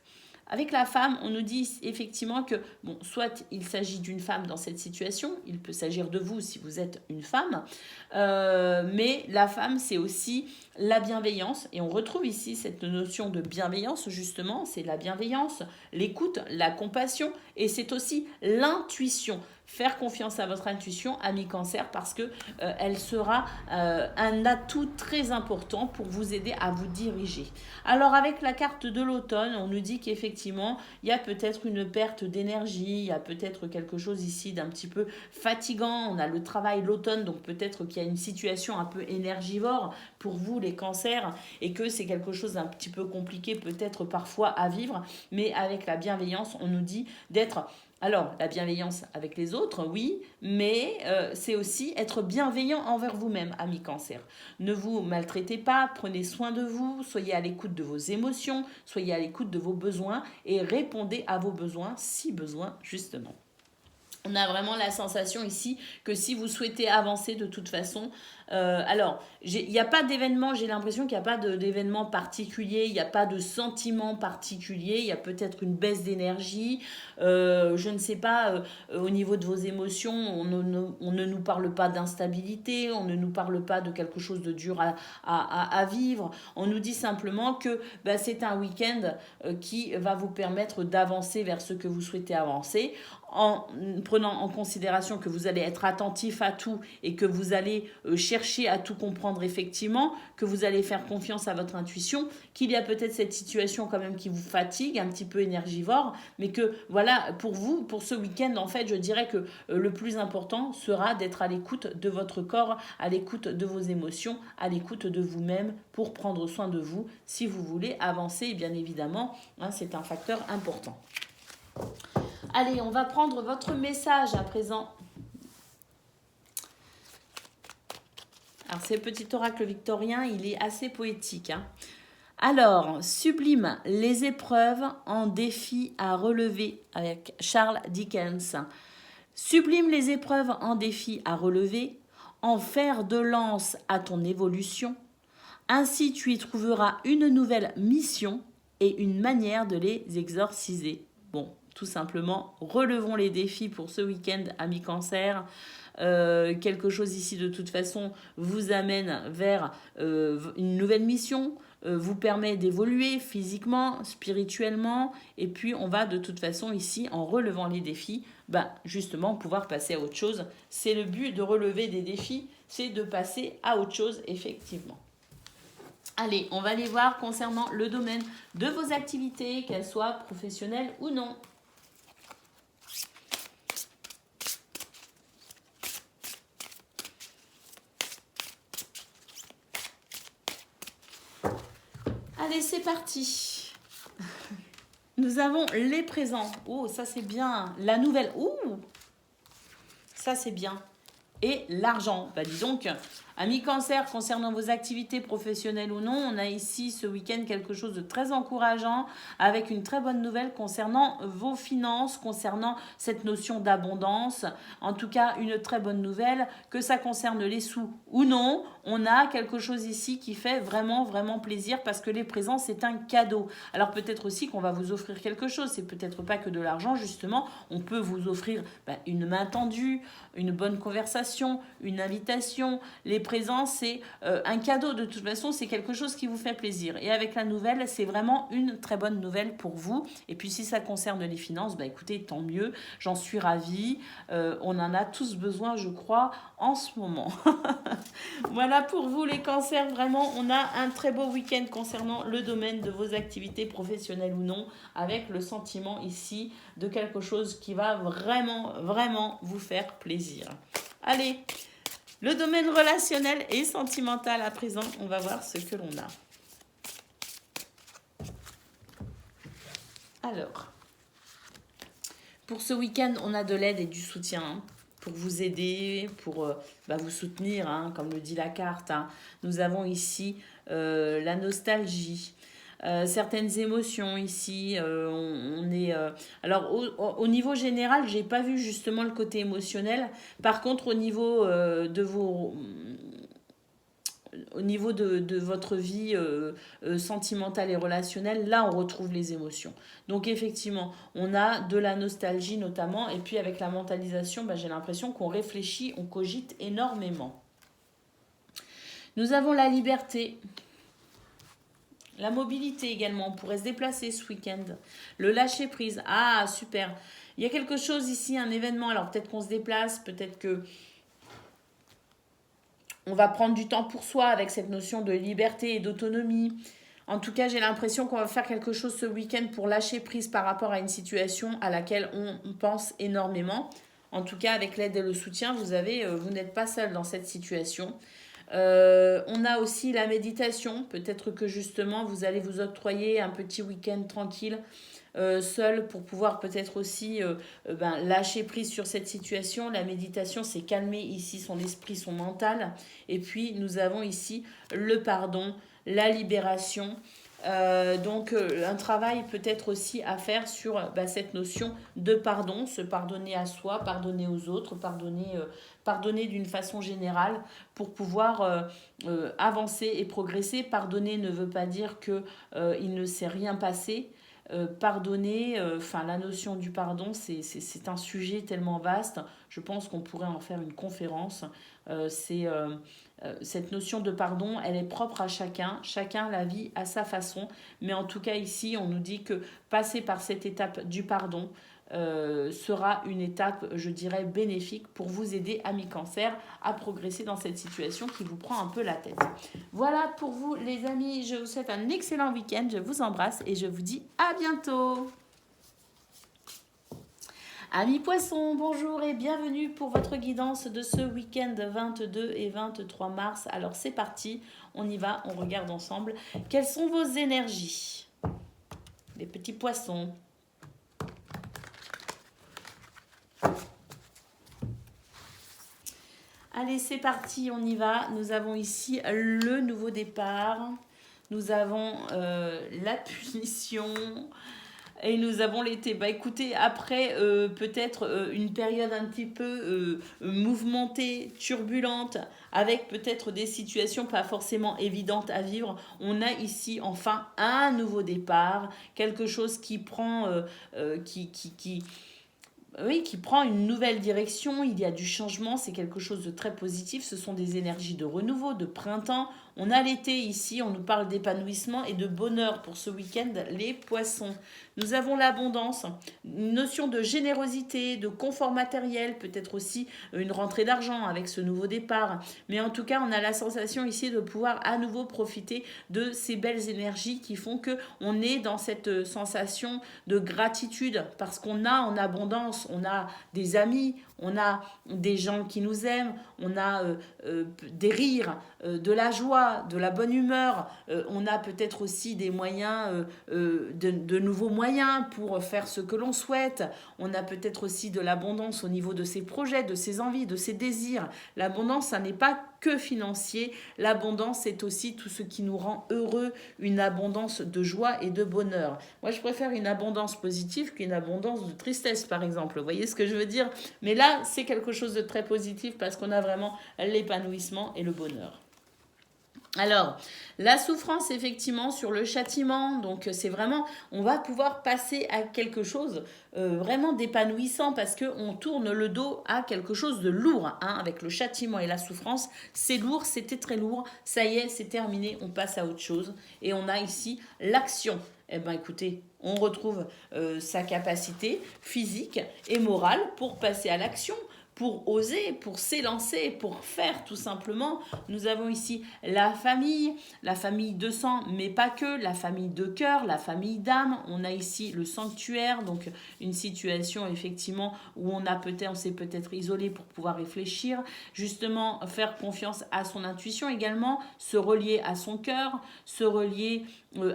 Avec la femme, on nous dit effectivement que, bon, soit il s'agit d'une femme dans cette situation, il peut s'agir de vous si vous êtes une femme, mais la femme, c'est aussi la bienveillance, et on retrouve ici cette notion de bienveillance, justement, c'est la bienveillance, l'écoute, la compassion, et c'est aussi l'intuition. Faire confiance à votre intuition, ami Cancer, parce que elle sera un atout très important pour vous aider à vous diriger. Alors avec la carte de l'automne, on nous dit qu'effectivement, il y a peut-être une perte d'énergie, il y a peut-être quelque chose ici d'un petit peu fatigant. On a le travail l'automne, donc peut-être qu'il y a une situation un peu énergivore pour vous les cancers et que c'est quelque chose d'un petit peu compliqué peut-être parfois à vivre, mais avec la bienveillance, on nous dit d'être... Alors, la bienveillance avec les autres, oui, mais c'est aussi être bienveillant envers vous-même, ami Cancer. Ne vous maltraitez pas, prenez soin de vous, soyez à l'écoute de vos émotions, soyez à l'écoute de vos besoins et répondez à vos besoins si besoin, justement. On a vraiment la sensation ici que si vous souhaitez avancer de toute façon, alors il n'y a pas d'événement, j'ai l'impression qu'il n'y a pas d'événement particulier, il n'y a pas de sentiment particulier, il y a peut-être une baisse d'énergie, je ne sais pas, au niveau de vos émotions, on ne nous parle pas d'instabilité, on ne nous parle pas de quelque chose de dur à vivre, on nous dit simplement que c'est un week-end qui va vous permettre d'avancer vers ce que vous souhaitez avancer, en prenant en considération que vous allez être attentif à tout et que vous allez chercher à tout comprendre effectivement, que vous allez faire confiance à votre intuition, qu'il y a peut-être cette situation quand même qui vous fatigue, un petit peu énergivore, mais que voilà, pour vous, pour ce week-end, en fait, je dirais que le plus important sera d'être à l'écoute de votre corps, à l'écoute de vos émotions, à l'écoute de vous-même pour prendre soin de vous si vous voulez avancer, et bien évidemment, c'est un facteur important. Allez, on va prendre votre message à présent. Alors, c'est le petit oracle victorien, il est assez poétique. Alors, sublime les épreuves en défi à relever avec Charles Dickens. Sublime les épreuves en défi à relever, en fer de lance à ton évolution. Ainsi, tu y trouveras une nouvelle mission et une manière de les exorciser. Bon, tout simplement, relevons les défis pour ce week-end, amis Cancer. Quelque chose ici, de toute façon, vous amène vers une nouvelle mission, vous permet d'évoluer physiquement, spirituellement, et puis on va de toute façon ici, en relevant les défis, justement pouvoir passer à autre chose. C'est le but de relever des défis, c'est de passer à autre chose, effectivement. Allez, on va aller voir concernant le domaine de vos activités, qu'elles soient professionnelles ou non. Allez, c'est parti. Nous avons les présents. Oh, ça c'est bien. La nouvelle. Oh, ça c'est bien. Et l'argent. Bah, dis donc, amis Cancer, concernant vos activités professionnelles ou non, on a ici ce week-end quelque chose de très encourageant avec une très bonne nouvelle concernant vos finances, concernant cette notion d'abondance. En tout cas, une très bonne nouvelle, que ça concerne les sous ou non. On a quelque chose ici qui fait vraiment, vraiment plaisir parce que les présents, c'est un cadeau. Alors peut-être aussi qu'on va vous offrir quelque chose. C'est peut-être pas que de l'argent, justement. On peut vous offrir une main tendue, une bonne conversation, une invitation. Les présents, c'est un cadeau. De toute façon, c'est quelque chose qui vous fait plaisir. Et avec la nouvelle, c'est vraiment une très bonne nouvelle pour vous. Et puis si ça concerne les finances, écoutez, tant mieux. J'en suis ravie. On en a tous besoin, je crois, en ce moment. Voilà pour vous les cancers. Vraiment, on a un très beau week-end concernant le domaine de vos activités professionnelles ou non, avec le sentiment ici de quelque chose qui va vraiment, vraiment vous faire plaisir. Allez, le domaine relationnel et sentimental à présent, on va voir ce que l'on a. Alors, pour ce week-end, on a de l'aide et du soutien pour vous aider, pour vous soutenir, comme le dit la carte. Nous avons ici la nostalgie. Certaines émotions ici, on est... alors au niveau général, j'ai pas vu justement le côté émotionnel. Par contre, au niveau de vos... Au niveau de votre vie sentimentale et relationnelle, là on retrouve les émotions. Donc effectivement, on a de la nostalgie notamment, et puis avec la mentalisation, j'ai l'impression qu'on réfléchit, on cogite énormément. Nous avons la liberté. La mobilité également, on pourrait se déplacer ce week-end. Le lâcher prise, ah super. Il y a quelque chose ici, un événement, alors peut-être qu'on se déplace, peut-être que on va prendre du temps pour soi avec cette notion de liberté et d'autonomie. En tout cas, j'ai l'impression qu'on va faire quelque chose ce week-end pour lâcher prise par rapport à une situation à laquelle on pense énormément. En tout cas, avec l'aide et le soutien, vous n'êtes pas seul dans cette situation. On a aussi la méditation. Peut-être que justement, vous allez vous octroyer un petit week-end tranquille, seul, pour pouvoir peut-être aussi lâcher prise sur cette situation. La méditation, c'est calmer ici son esprit, son mental. Et puis, nous avons ici le pardon, la libération. Donc un travail peut-être aussi à faire sur cette notion de pardon, se pardonner à soi, pardonner aux autres, pardonner d'une façon générale pour pouvoir avancer et progresser. Pardonner ne veut pas dire que il ne s'est rien passé. Pardonner, la notion du pardon, c'est un sujet tellement vaste. Je pense qu'on pourrait en faire une conférence. Cette notion de pardon, elle est propre à chacun. Chacun la vit à sa façon. Mais en tout cas, ici, on nous dit que passer par cette étape du pardon sera une étape, je dirais, bénéfique pour vous aider, amis Cancer, à progresser dans cette situation qui vous prend un peu la tête. Voilà pour vous, les amis. Je vous souhaite un excellent week-end. Je vous embrasse et je vous dis à bientôt. Amis Poissons, bonjour et bienvenue pour votre guidance de ce week-end 22 et 23 mars. Alors c'est parti, on y va, on regarde ensemble. Quelles sont vos énergies, les petits poissons? Allez, c'est parti, on y va. Nous avons ici le nouveau départ. Nous avons la punition. Et nous avons l'été. Écoutez, après peut-être une période un petit peu mouvementée, turbulente, avec peut-être des situations pas forcément évidentes à vivre, on a ici enfin un nouveau départ, quelque chose qui prend, qui prend une nouvelle direction. Il y a du changement, c'est quelque chose de très positif. Ce sont des énergies de renouveau, de printemps. On a l'été ici, on nous parle d'épanouissement et de bonheur pour ce week-end, les poissons. Nous avons l'abondance, une notion de générosité, de confort matériel, peut-être aussi une rentrée d'argent avec ce nouveau départ. Mais en tout cas, on a la sensation ici de pouvoir à nouveau profiter de ces belles énergies qui font qu'on est dans cette sensation de gratitude parce qu'on a en abondance l'abondance, on a des amis, on a des gens qui nous aiment, on a des rires, de la joie, de la bonne humeur, on a peut-être aussi des moyens, de nouveaux moyens pour faire ce que l'on souhaite, on a peut-être aussi de l'abondance au niveau de ses projets, de ses envies, de ses désirs. L'abondance, ça n'est pas que financier, l'abondance c'est aussi tout ce qui nous rend heureux, une abondance de joie et de bonheur. Moi je préfère une abondance positive qu'une abondance de tristesse par exemple, vous voyez ce que je veux dire? Mais là c'est quelque chose de très positif parce qu'on a vraiment l'épanouissement et le bonheur. Alors, la souffrance, effectivement, sur le châtiment, donc c'est vraiment, on va pouvoir passer à quelque chose vraiment d'épanouissant parce qu'on tourne le dos à quelque chose de lourd, hein, avec le châtiment et la souffrance. C'est lourd, c'était très lourd, ça y est, c'est terminé, on passe à autre chose. Et on a ici l'action. Eh bien, écoutez, on retrouve sa capacité physique et morale pour passer à l'action, pour oser, pour s'élancer, pour faire tout simplement. Nous avons ici la famille de sang, mais pas que, la famille de cœur, la famille d'âme. On a ici le sanctuaire, donc une situation effectivement où on s'est peut-être isolé pour pouvoir réfléchir, justement faire confiance à son intuition également, se relier à son cœur, se relier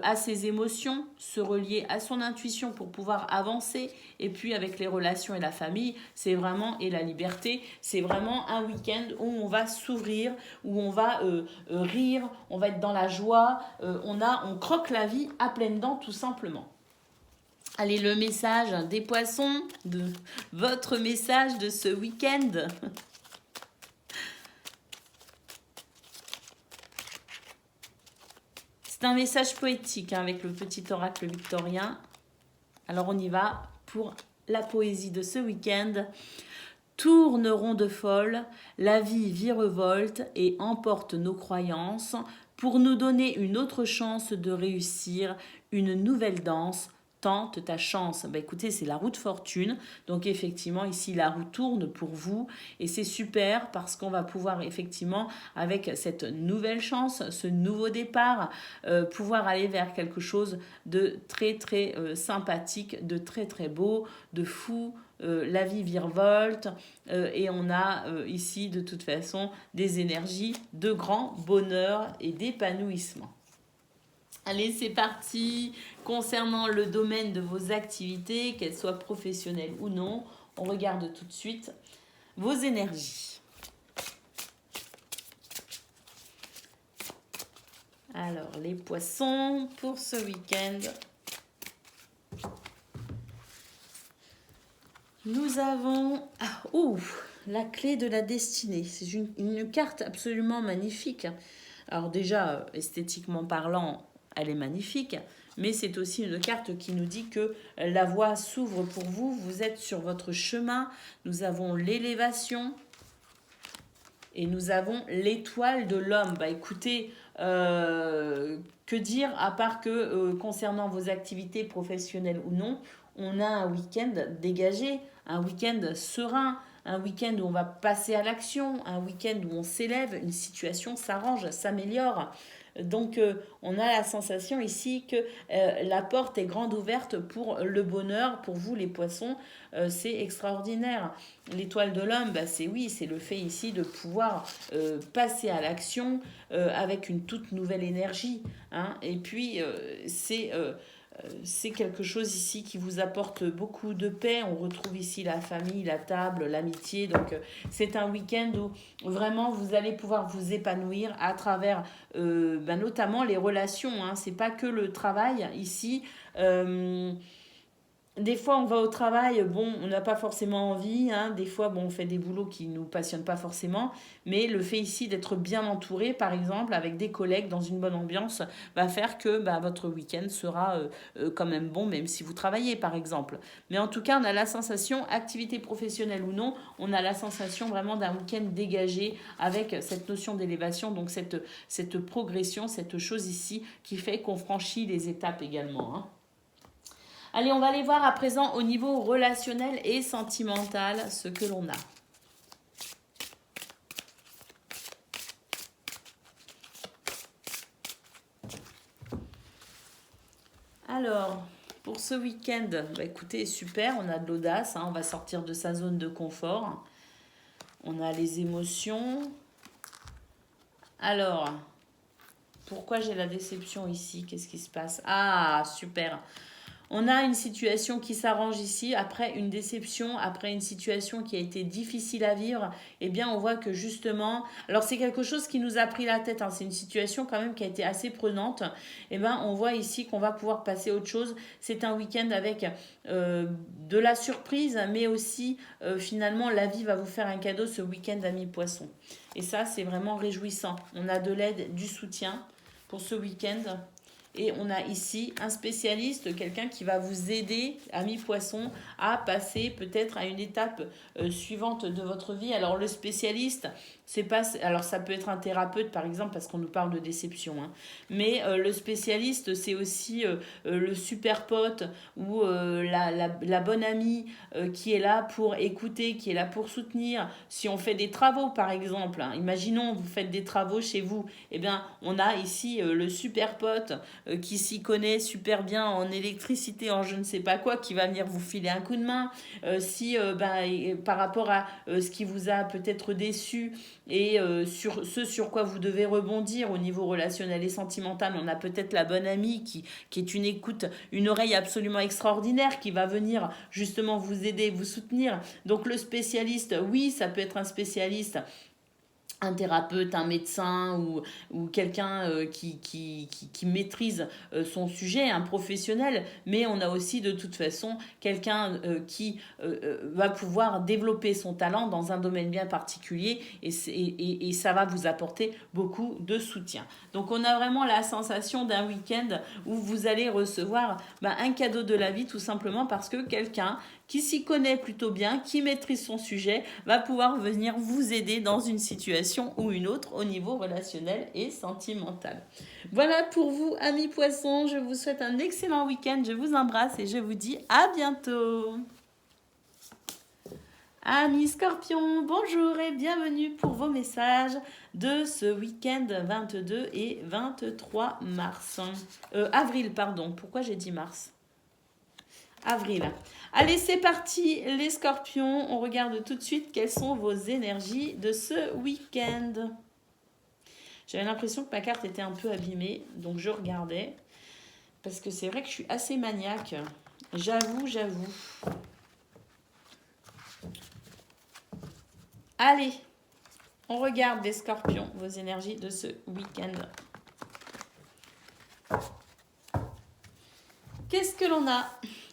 à ses émotions, se relier à son intuition pour pouvoir avancer. Et puis avec les relations et la famille, c'est vraiment, et la liberté, c'est vraiment un week-end où on va s'ouvrir, où on va rire, on va être dans la joie, on croque la vie à pleines dents tout simplement. Allez, le message des poissons, votre message de ce week-end. C'est un message poétique, hein, avec le petit oracle victorien. Alors on y va pour la poésie de ce week-end. Tourne ronde folle, la vie virevolte et emporte nos croyances pour nous donner une autre chance de réussir une nouvelle danse. Tente ta chance. Bah écoutez, c'est la roue de fortune. Donc effectivement, ici, la roue tourne pour vous. Et c'est super parce qu'on va pouvoir effectivement, avec cette nouvelle chance, ce nouveau départ, pouvoir aller vers quelque chose de très, très sympathique, de très, très beau, de fou. La vie virevolte et on a ici de toute façon des énergies de grand bonheur et d'épanouissement. Allez, c'est parti. Concernant le domaine de vos activités, qu'elles soient professionnelles ou non, on regarde tout de suite vos énergies. Alors, les poissons pour ce week-end. Nous avons la clé de la destinée. C'est une carte absolument magnifique. Alors déjà, esthétiquement parlant, elle est magnifique, mais c'est aussi une carte qui nous dit que la voie s'ouvre pour vous. Vous êtes sur votre chemin. Nous avons l'élévation et nous avons l'étoile de l'homme. Bah écoutez, que dire à part que concernant vos activités professionnelles ou non, on a un week-end dégagé, un week-end serein, un week-end où on va passer à l'action, un week-end où on s'élève, une situation s'arrange, s'améliore. Donc on a la sensation ici que la porte est grande ouverte pour le bonheur, pour vous les poissons, c'est extraordinaire. L'étoile de l'homme, bah, c'est le fait ici de pouvoir passer à l'action avec une toute nouvelle énergie, hein. Et puis c'est quelque chose ici qui vous apporte beaucoup de paix. On retrouve ici la famille, la table, l'amitié. Donc, c'est un week-end où vraiment vous allez pouvoir vous épanouir à travers notamment les relations, hein. C'est pas que le travail ici. Des fois, on va au travail, bon, on n'a pas forcément envie, hein. Des fois, bon, on fait des boulots qui ne nous passionnent pas forcément. Mais le fait ici d'être bien entouré, par exemple, avec des collègues dans une bonne ambiance, va faire que votre week-end sera quand même bon, même si vous travaillez, par exemple. Mais en tout cas, on a la sensation, activité professionnelle ou non, on a la sensation vraiment d'un week-end dégagé avec cette notion d'élévation, donc cette progression, cette chose ici qui fait qu'on franchit les étapes également, hein. Allez, on va aller voir à présent au niveau relationnel et sentimental ce que l'on a. Alors, Pour ce week-end, bah écoutez, super, on a de l'audace, hein, on va sortir de sa zone de confort. On a les émotions. Alors, pourquoi j'ai la déception ici? Qu'est-ce qui se passe? Ah, super. On a une situation qui s'arrange ici, après une déception, après une situation qui a été difficile à vivre, eh bien on voit que justement, alors c'est quelque chose qui nous a pris la tête, hein, c'est une situation quand même qui a été assez prenante, eh bien on voit ici qu'on va pouvoir passer à autre chose. C'est un week-end avec de la surprise, mais aussi finalement la vie va vous faire un cadeau ce week-end amis poissons. Et ça c'est vraiment réjouissant. On a de l'aide, du soutien pour ce week-end. Et on a ici un spécialiste, quelqu'un qui va vous aider, amis poissons, à passer peut-être à une étape suivante de votre vie. Alors le spécialiste, c'est pas, alors ça peut être un thérapeute par exemple parce qu'on nous parle de déception, hein. Mais le spécialiste, c'est aussi le super pote ou la bonne amie qui est là pour écouter, qui est là pour soutenir. Si on fait des travaux par exemple, hein, imaginons vous faites des travaux chez vous, eh bien on a ici le super pote qui s'y connaît super bien en électricité, en je ne sais pas quoi, qui va venir vous filer un coup de main. Si par rapport à ce qui vous a peut-être déçu et sur ce sur quoi vous devez rebondir au niveau relationnel et sentimental, on a peut-être la bonne amie qui est une écoute, une oreille absolument extraordinaire qui va venir justement vous aider, vous soutenir. Donc le spécialiste, oui, ça peut être un spécialiste, un thérapeute, un médecin ou quelqu'un qui maîtrise son sujet, un professionnel, mais on a aussi de toute façon quelqu'un qui va pouvoir développer son talent dans un domaine bien particulier et ça va vous apporter beaucoup de soutien. Donc on a vraiment la sensation d'un week-end où vous allez recevoir un cadeau de la vie tout simplement parce que quelqu'un qui s'y connaît plutôt bien, qui maîtrise son sujet, va pouvoir venir vous aider dans une situation ou une autre au niveau relationnel et sentimental. Voilà pour vous, amis poissons. Je vous souhaite un excellent week-end. Je vous embrasse et je vous dis à bientôt. Amis scorpions, bonjour et bienvenue pour vos messages de ce week-end 22 et 23 mars. Avril, pardon. Pourquoi j'ai dit mars ? Avril. Allez, c'est parti les scorpions. On regarde tout de suite quelles sont vos énergies de ce week-end. J'avais l'impression que ma carte était un peu abîmée, donc je regardais. Parce que c'est vrai que je suis assez maniaque. J'avoue. Allez, on regarde les scorpions, vos énergies de ce week-end. Qu'est-ce que l'on a ?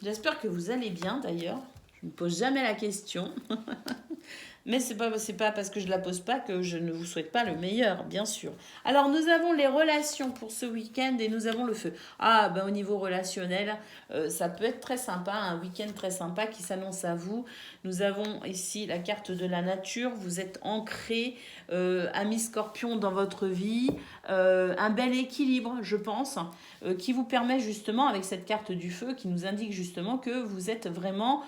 J'espère que vous allez bien d'ailleurs. Je ne pose jamais la question. Mais c'est pas parce que je ne la pose pas que je ne vous souhaite pas le meilleur, bien sûr. Alors, nous avons les relations pour ce week-end et nous avons le feu. Au niveau relationnel, ça peut être très sympa, un week-end très sympa qui s'annonce à vous. Nous avons ici la carte de la nature. Vous êtes ancré, amis scorpions, dans votre vie. Un bel équilibre, je pense, qui vous permet justement, avec cette carte du feu, qui nous indique justement que vous êtes vraiment...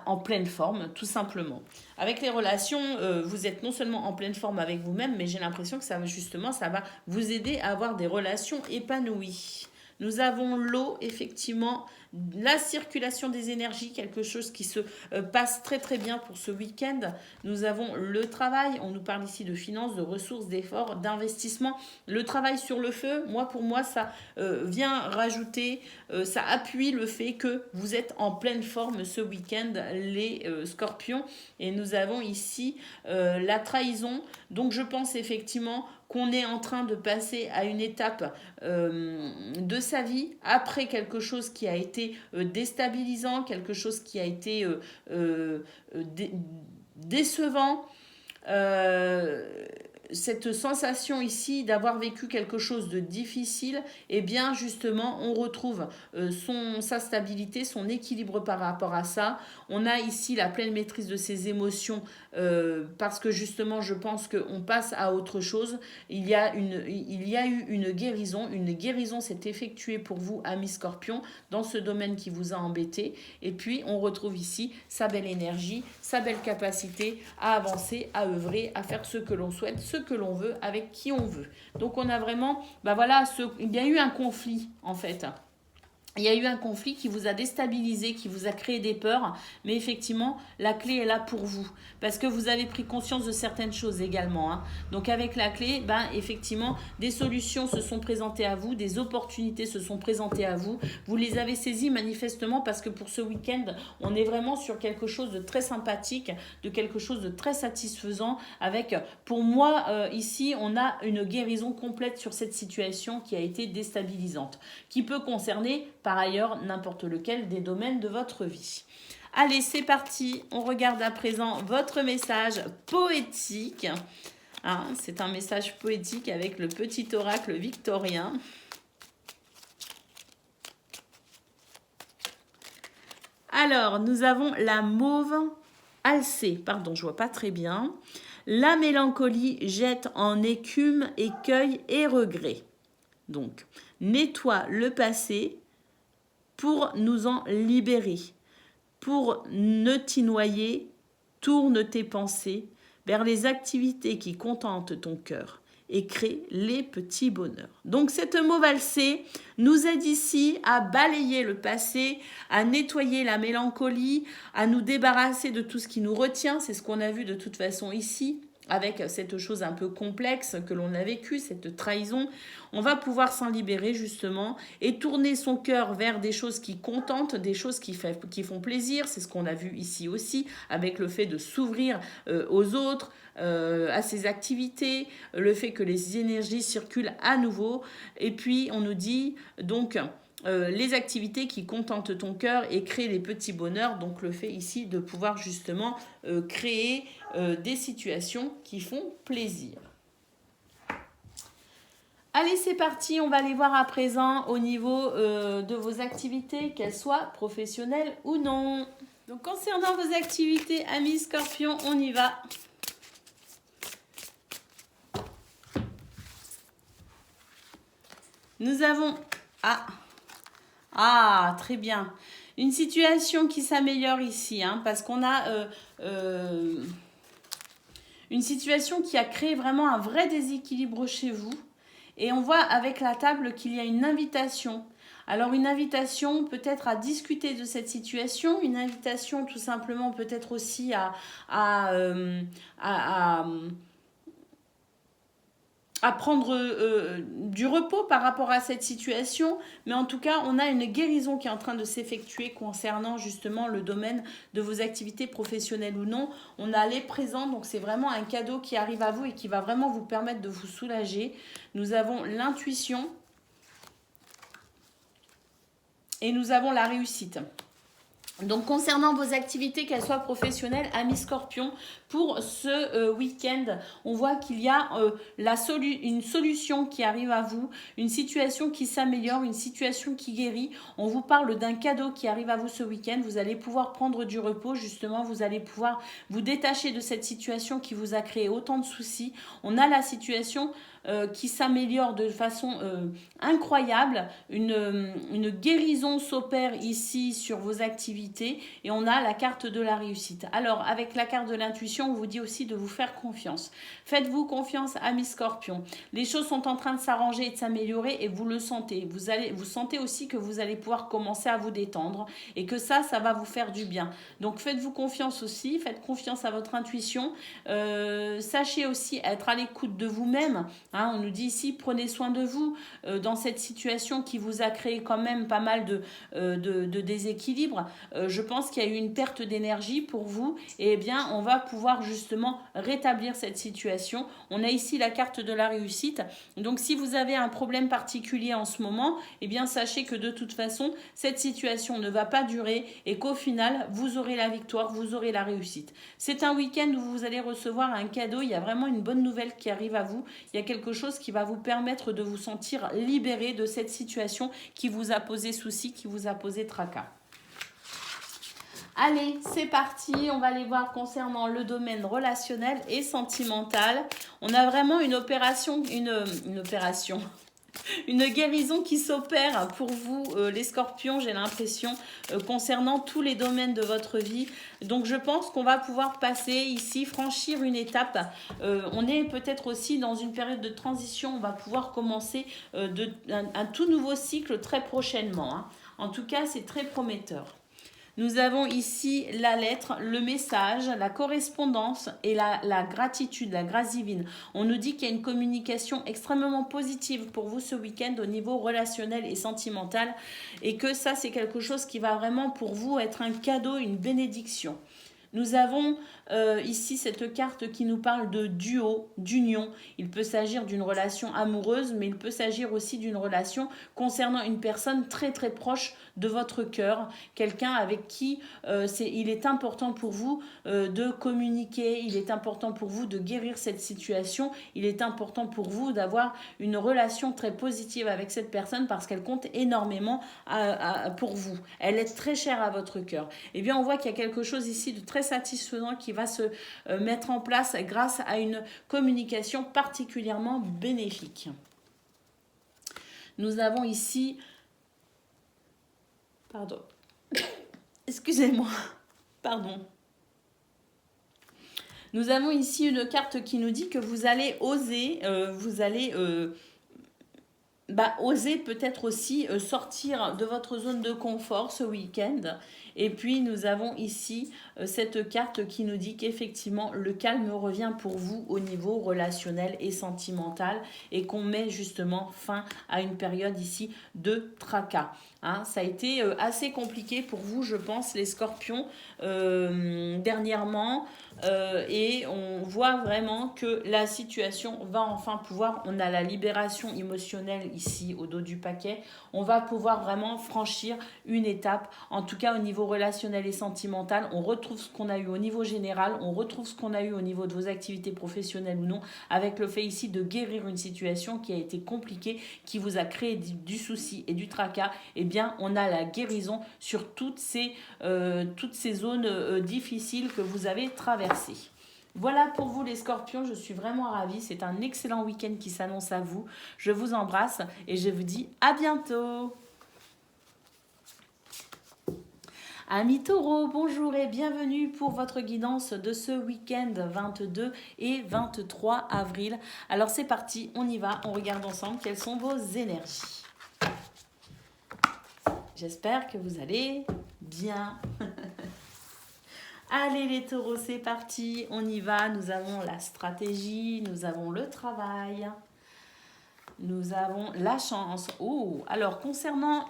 en pleine forme, tout simplement. Avec les relations, vous êtes non seulement en pleine forme avec vous-même, mais j'ai l'impression que ça va vous aider à avoir des relations épanouies. Nous avons l'eau, effectivement, la circulation des énergies, quelque chose qui se passe très très bien pour ce week-end. Nous avons le travail, on nous parle ici de finances, de ressources, d'efforts, d'investissement. Le travail sur le feu, pour moi, ça vient rajouter, ça appuie le fait que vous êtes en pleine forme ce week-end, les scorpions. Et nous avons ici la trahison. Donc je pense effectivement qu'on est en train de passer à une étape de sa vie après quelque chose qui a été déstabilisant, quelque chose qui a été décevant. Cette sensation ici d'avoir vécu quelque chose de difficile, eh bien justement on retrouve sa stabilité, son équilibre par rapport à ça. On a ici la pleine maîtrise de ses émotions parce que justement je pense qu'on passe à autre chose. Il y a eu une guérison s'est effectuée pour vous, amis scorpions, dans ce domaine qui vous a embêté. Et puis on retrouve ici sa belle énergie, sa belle capacité à avancer, à œuvrer, à faire ce que l'on souhaite, ce que l'on veut, avec qui on veut. Donc on a vraiment, il y a eu un conflit en fait. il y a eu un conflit qui vous a déstabilisé, qui vous a créé des peurs, mais effectivement, la clé est là pour vous, parce que vous avez pris conscience de certaines choses également, hein. Donc avec la clé, effectivement, des solutions se sont présentées à vous, des opportunités se sont présentées à vous, vous les avez saisies manifestement, parce que pour ce week-end, on est vraiment sur quelque chose de très sympathique, de quelque chose de très satisfaisant, avec, pour moi, ici, on a une guérison complète sur cette situation qui a été déstabilisante, qui peut concerner par ailleurs n'importe lequel des domaines de votre vie. Allez, c'est parti. On regarde à présent votre message poétique. Hein, c'est un message poétique avec le petit oracle victorien. Alors, nous avons la mauve alcée. Pardon, je vois pas très bien. La mélancolie jette en écume, écueil et regret. Donc, nettoie le passé pour nous en libérer. Pour ne t'y noyer, tourne tes pensées vers les activités qui contentent ton cœur et crée les petits bonheurs. Donc cette mot valsée nous aide ici à balayer le passé, à nettoyer la mélancolie, à nous débarrasser de tout ce qui nous retient. C'est ce qu'on a vu de toute façon ici, avec cette chose un peu complexe que l'on a vécue, cette trahison. On va pouvoir s'en libérer justement et tourner son cœur vers des choses qui contentent, des choses qui font plaisir. C'est ce qu'on a vu ici aussi, avec le fait de s'ouvrir aux autres, à ses activités, le fait que les énergies circulent à nouveau. Et puis on nous dit donc les activités qui contentent ton cœur et créent les petits bonheurs. Donc le fait ici de pouvoir justement créer des situations qui font plaisir. Allez, c'est parti, on va aller voir à présent au niveau de vos activités, qu'elles soient professionnelles ou non. Donc concernant vos activités, amis Scorpion, on y va. Nous avons... Ah, très bien. Une situation qui s'améliore ici, hein, parce qu'on a une situation qui a créé vraiment un vrai déséquilibre chez vous. Et on voit avec la table qu'il y a une invitation. Alors une invitation peut-être à discuter de cette situation, une invitation tout simplement peut-être aussi à prendre du repos par rapport à cette situation, mais en tout cas, on a une guérison qui est en train de s'effectuer concernant justement le domaine de vos activités professionnelles ou non. On a les présents, donc c'est vraiment un cadeau qui arrive à vous et qui va vraiment vous permettre de vous soulager. Nous avons l'intuition et nous avons la réussite. Donc concernant vos activités, qu'elles soient professionnelles, amis Scorpion, pour ce week-end, on voit qu'il y a une solution qui arrive à vous, une situation qui s'améliore, une situation qui guérit. On vous parle d'un cadeau qui arrive à vous ce week-end. Vous allez pouvoir prendre du repos, justement, vous allez pouvoir vous détacher de cette situation qui vous a créé autant de soucis. On a la situation qui s'améliore de façon incroyable. Une guérison s'opère ici sur vos activités et on a la carte de la réussite. Alors, avec la carte de l'intuition, on vous dit aussi de vous faire confiance. Faites-vous confiance, amis Scorpion. Les choses sont en train de s'arranger et de s'améliorer et vous le sentez. Vous sentez aussi que vous allez pouvoir commencer à vous détendre et que ça va vous faire du bien. Donc, faites-vous confiance aussi. Faites confiance à votre intuition. Sachez aussi être à l'écoute de vous-même. Hein, on nous dit ici, prenez soin de vous dans cette situation qui vous a créé quand même pas mal de déséquilibre. Je pense qu'il y a eu une perte d'énergie pour vous et eh bien on va pouvoir justement rétablir cette situation. On a ici la carte de la réussite. Donc si vous avez un problème particulier en ce moment, eh bien sachez que de toute façon, cette situation ne va pas durer et qu'au final, vous aurez la victoire, vous aurez la réussite. C'est un week-end où vous allez recevoir un cadeau. Il y a vraiment une bonne nouvelle qui arrive à vous. Il y a quelque chose qui va vous permettre de vous sentir libéré de cette situation qui vous a posé souci, qui vous a posé tracas. Allez, c'est parti, on va aller voir concernant le domaine relationnel et sentimental. On a vraiment une guérison qui s'opère pour vous, les Scorpions, j'ai l'impression, concernant tous les domaines de votre vie. Donc, je pense qu'on va pouvoir passer ici, franchir une étape. On est peut-être aussi dans une période de transition. On va pouvoir commencer un tout nouveau cycle très prochainement, hein. En tout cas, c'est très prometteur. Nous avons ici la lettre, le message, la correspondance et la gratitude, la grâce divine. On nous dit qu'il y a une communication extrêmement positive pour vous ce week-end au niveau relationnel et sentimental et que ça, c'est quelque chose qui va vraiment pour vous être un cadeau, une bénédiction. Nous avons ici cette carte qui nous parle de duo, d'union. Il peut s'agir d'une relation amoureuse, mais il peut s'agir aussi d'une relation concernant une personne très très proche de votre cœur, quelqu'un avec qui il est important pour vous de communiquer, il est important pour vous de guérir cette situation, il est important pour vous d'avoir une relation très positive avec cette personne parce qu'elle compte énormément pour vous. Elle est très chère à votre cœur. Eh bien, on voit qu'il y a quelque chose ici de très satisfaisant qui va se mettre en place grâce à une communication particulièrement bénéfique. Nous avons ici... Pardon. Excusez-moi. Pardon. Nous avons ici une carte qui nous dit que vous allez oser, oser peut-être aussi sortir de votre zone de confort ce week-end. Et puis nous avons ici cette carte qui nous dit qu'effectivement le calme revient pour vous au niveau relationnel et sentimental et qu'on met justement fin à une période ici de tracas. Hein, ça a été assez compliqué pour vous, je pense, les scorpions, dernièrement. Et on voit vraiment que la situation va enfin pouvoir, on a la libération émotionnelle ici au dos du paquet, on va pouvoir vraiment franchir une étape, en tout cas au niveau relationnel et sentimental, on retrouve ce qu'on a eu au niveau général, on retrouve ce qu'on a eu au niveau de vos activités professionnelles ou non, avec le fait ici de guérir une situation qui a été compliquée, qui vous a créé du souci et du tracas. Et bien on a la guérison sur toutes ces zones difficiles que vous avez traversées. Voilà pour vous les scorpions, je suis vraiment ravie, c'est un excellent week-end qui s'annonce à vous. Je vous embrasse et je vous dis à bientôt. Amis taureaux, bonjour et bienvenue pour votre guidance de ce week-end 22 et 23 avril. Alors c'est parti, on y va, on regarde ensemble quelles sont vos énergies. J'espère que vous allez bien. Allez les taureaux, c'est parti, on y va. Nous avons la stratégie, nous avons le travail, nous avons la chance. Oh, alors concernant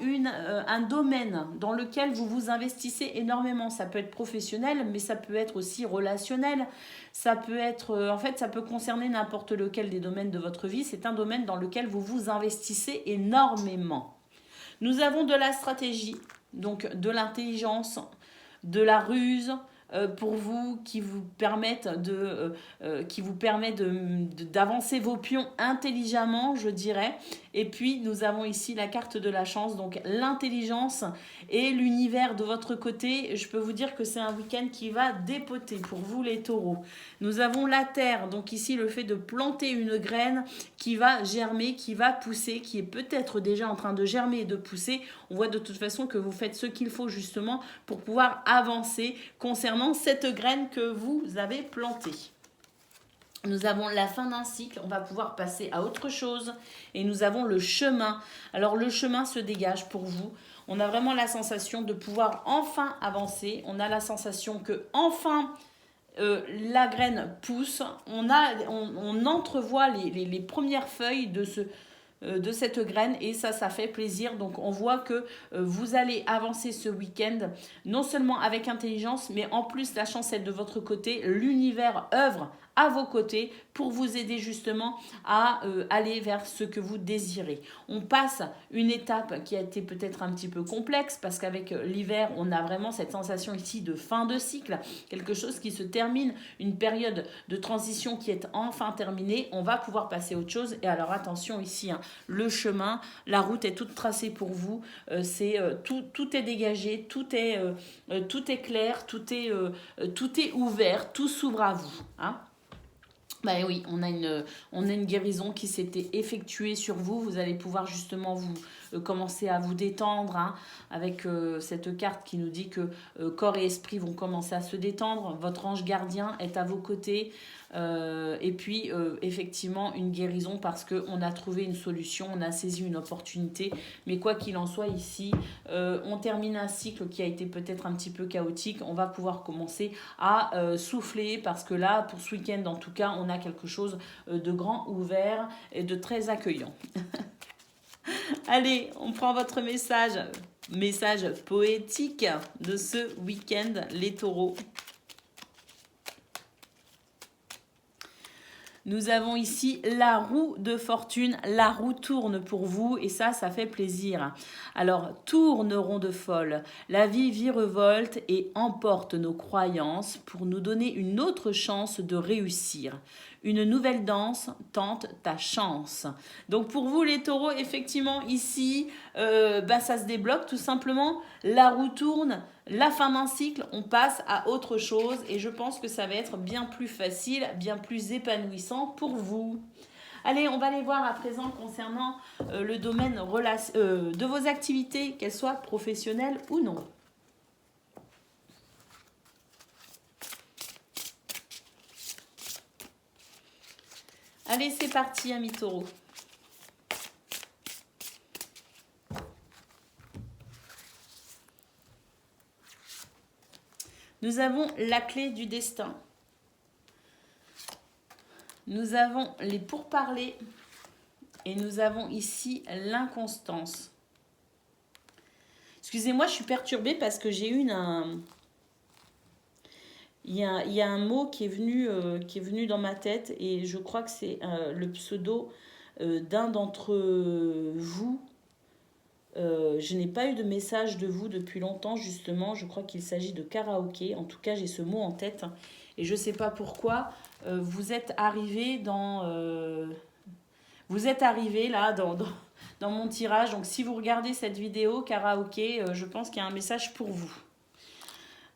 un domaine dans lequel vous vous investissez énormément, ça peut être professionnel, mais ça peut être aussi relationnel. Ça peut être, ça peut concerner n'importe lequel des domaines de votre vie. C'est un domaine dans lequel vous vous investissez énormément. Nous avons de la stratégie, donc de l'intelligence, de la ruse, pour vous qui vous permettent d'avancer vos pions intelligemment, je dirais. Et puis nous avons ici la carte de la chance, donc l'intelligence et l'univers de votre côté. Je peux vous dire que c'est un week-end qui va dépoter pour vous les taureaux. Nous avons la terre, donc ici le fait de planter une graine qui va germer, qui va pousser, qui est peut-être déjà en train de germer et de pousser. On voit de toute façon que vous faites ce qu'il faut justement pour pouvoir avancer concernant cette graine que vous avez plantée. Nous avons la fin d'un cycle, on va pouvoir passer à autre chose. Et nous avons le chemin. Alors le chemin se dégage pour vous. On a vraiment la sensation de pouvoir enfin avancer. On a la sensation que enfin la graine pousse. On entrevoit les premières feuilles de cette graine et ça fait plaisir. Donc on voit que vous allez avancer ce week-end non seulement avec intelligence, mais en plus la chance est de votre côté. L'univers œuvre à vos côtés pour vous aider justement à aller vers ce que vous désirez. On passe une étape qui a été peut-être un petit peu complexe parce qu'avec l'hiver, on a vraiment cette sensation ici de fin de cycle, quelque chose qui se termine, une période de transition qui est enfin terminée. On va pouvoir passer à autre chose. Et alors attention ici, hein, le chemin, la route est toute tracée pour vous. Tout est dégagé, tout est clair, tout est ouvert, tout s'ouvre à vous. Hein. Ben oui, on a une guérison qui s'était effectuée sur vous. Vous allez pouvoir justement commencer à vous détendre, hein, avec cette carte qui nous dit que corps et esprit vont commencer à se détendre. Votre ange gardien est à vos côtés. Et puis effectivement une guérison parce qu'on a trouvé une solution, on a saisi une opportunité. Mais quoi qu'il en soit ici, on termine un cycle qui a été peut-être un petit peu chaotique. On va pouvoir commencer à souffler parce que là, pour ce week-end en tout cas, on a quelque chose de grand ouvert et de très accueillant. Allez, on prend votre message poétique de ce week-end, les taureaux. Nous avons ici la roue de fortune. La roue tourne pour vous et ça fait plaisir. Alors, tourne ronde folle. La vie virevolte et emporte nos croyances pour nous donner une autre chance de réussir. Une nouvelle danse tente ta chance. Donc pour vous les taureaux, effectivement ici, ça se débloque tout simplement. La roue tourne, la fin d'un cycle, on passe à autre chose. Et je pense que ça va être bien plus facile, bien plus épanouissant pour vous. Allez, on va aller voir à présent concernant le domaine de vos activités, qu'elles soient professionnelles ou non. Allez, c'est parti, amis taureaux. Nous avons la clé du destin. Nous avons les pourparlers. Et nous avons ici l'inconstance. Excusez-moi, je suis perturbée parce que j'ai eu Il y a un mot qui est venu dans ma tête et je crois que c'est le pseudo d'un d'entre vous. Je n'ai pas eu de message de vous depuis longtemps, justement. Je crois qu'il s'agit de karaoké. En tout cas, j'ai ce mot en tête. Et je ne sais pas pourquoi. Vous êtes arrivé là dans mon tirage. Donc, si vous regardez cette vidéo karaoké, je pense qu'il y a un message pour vous.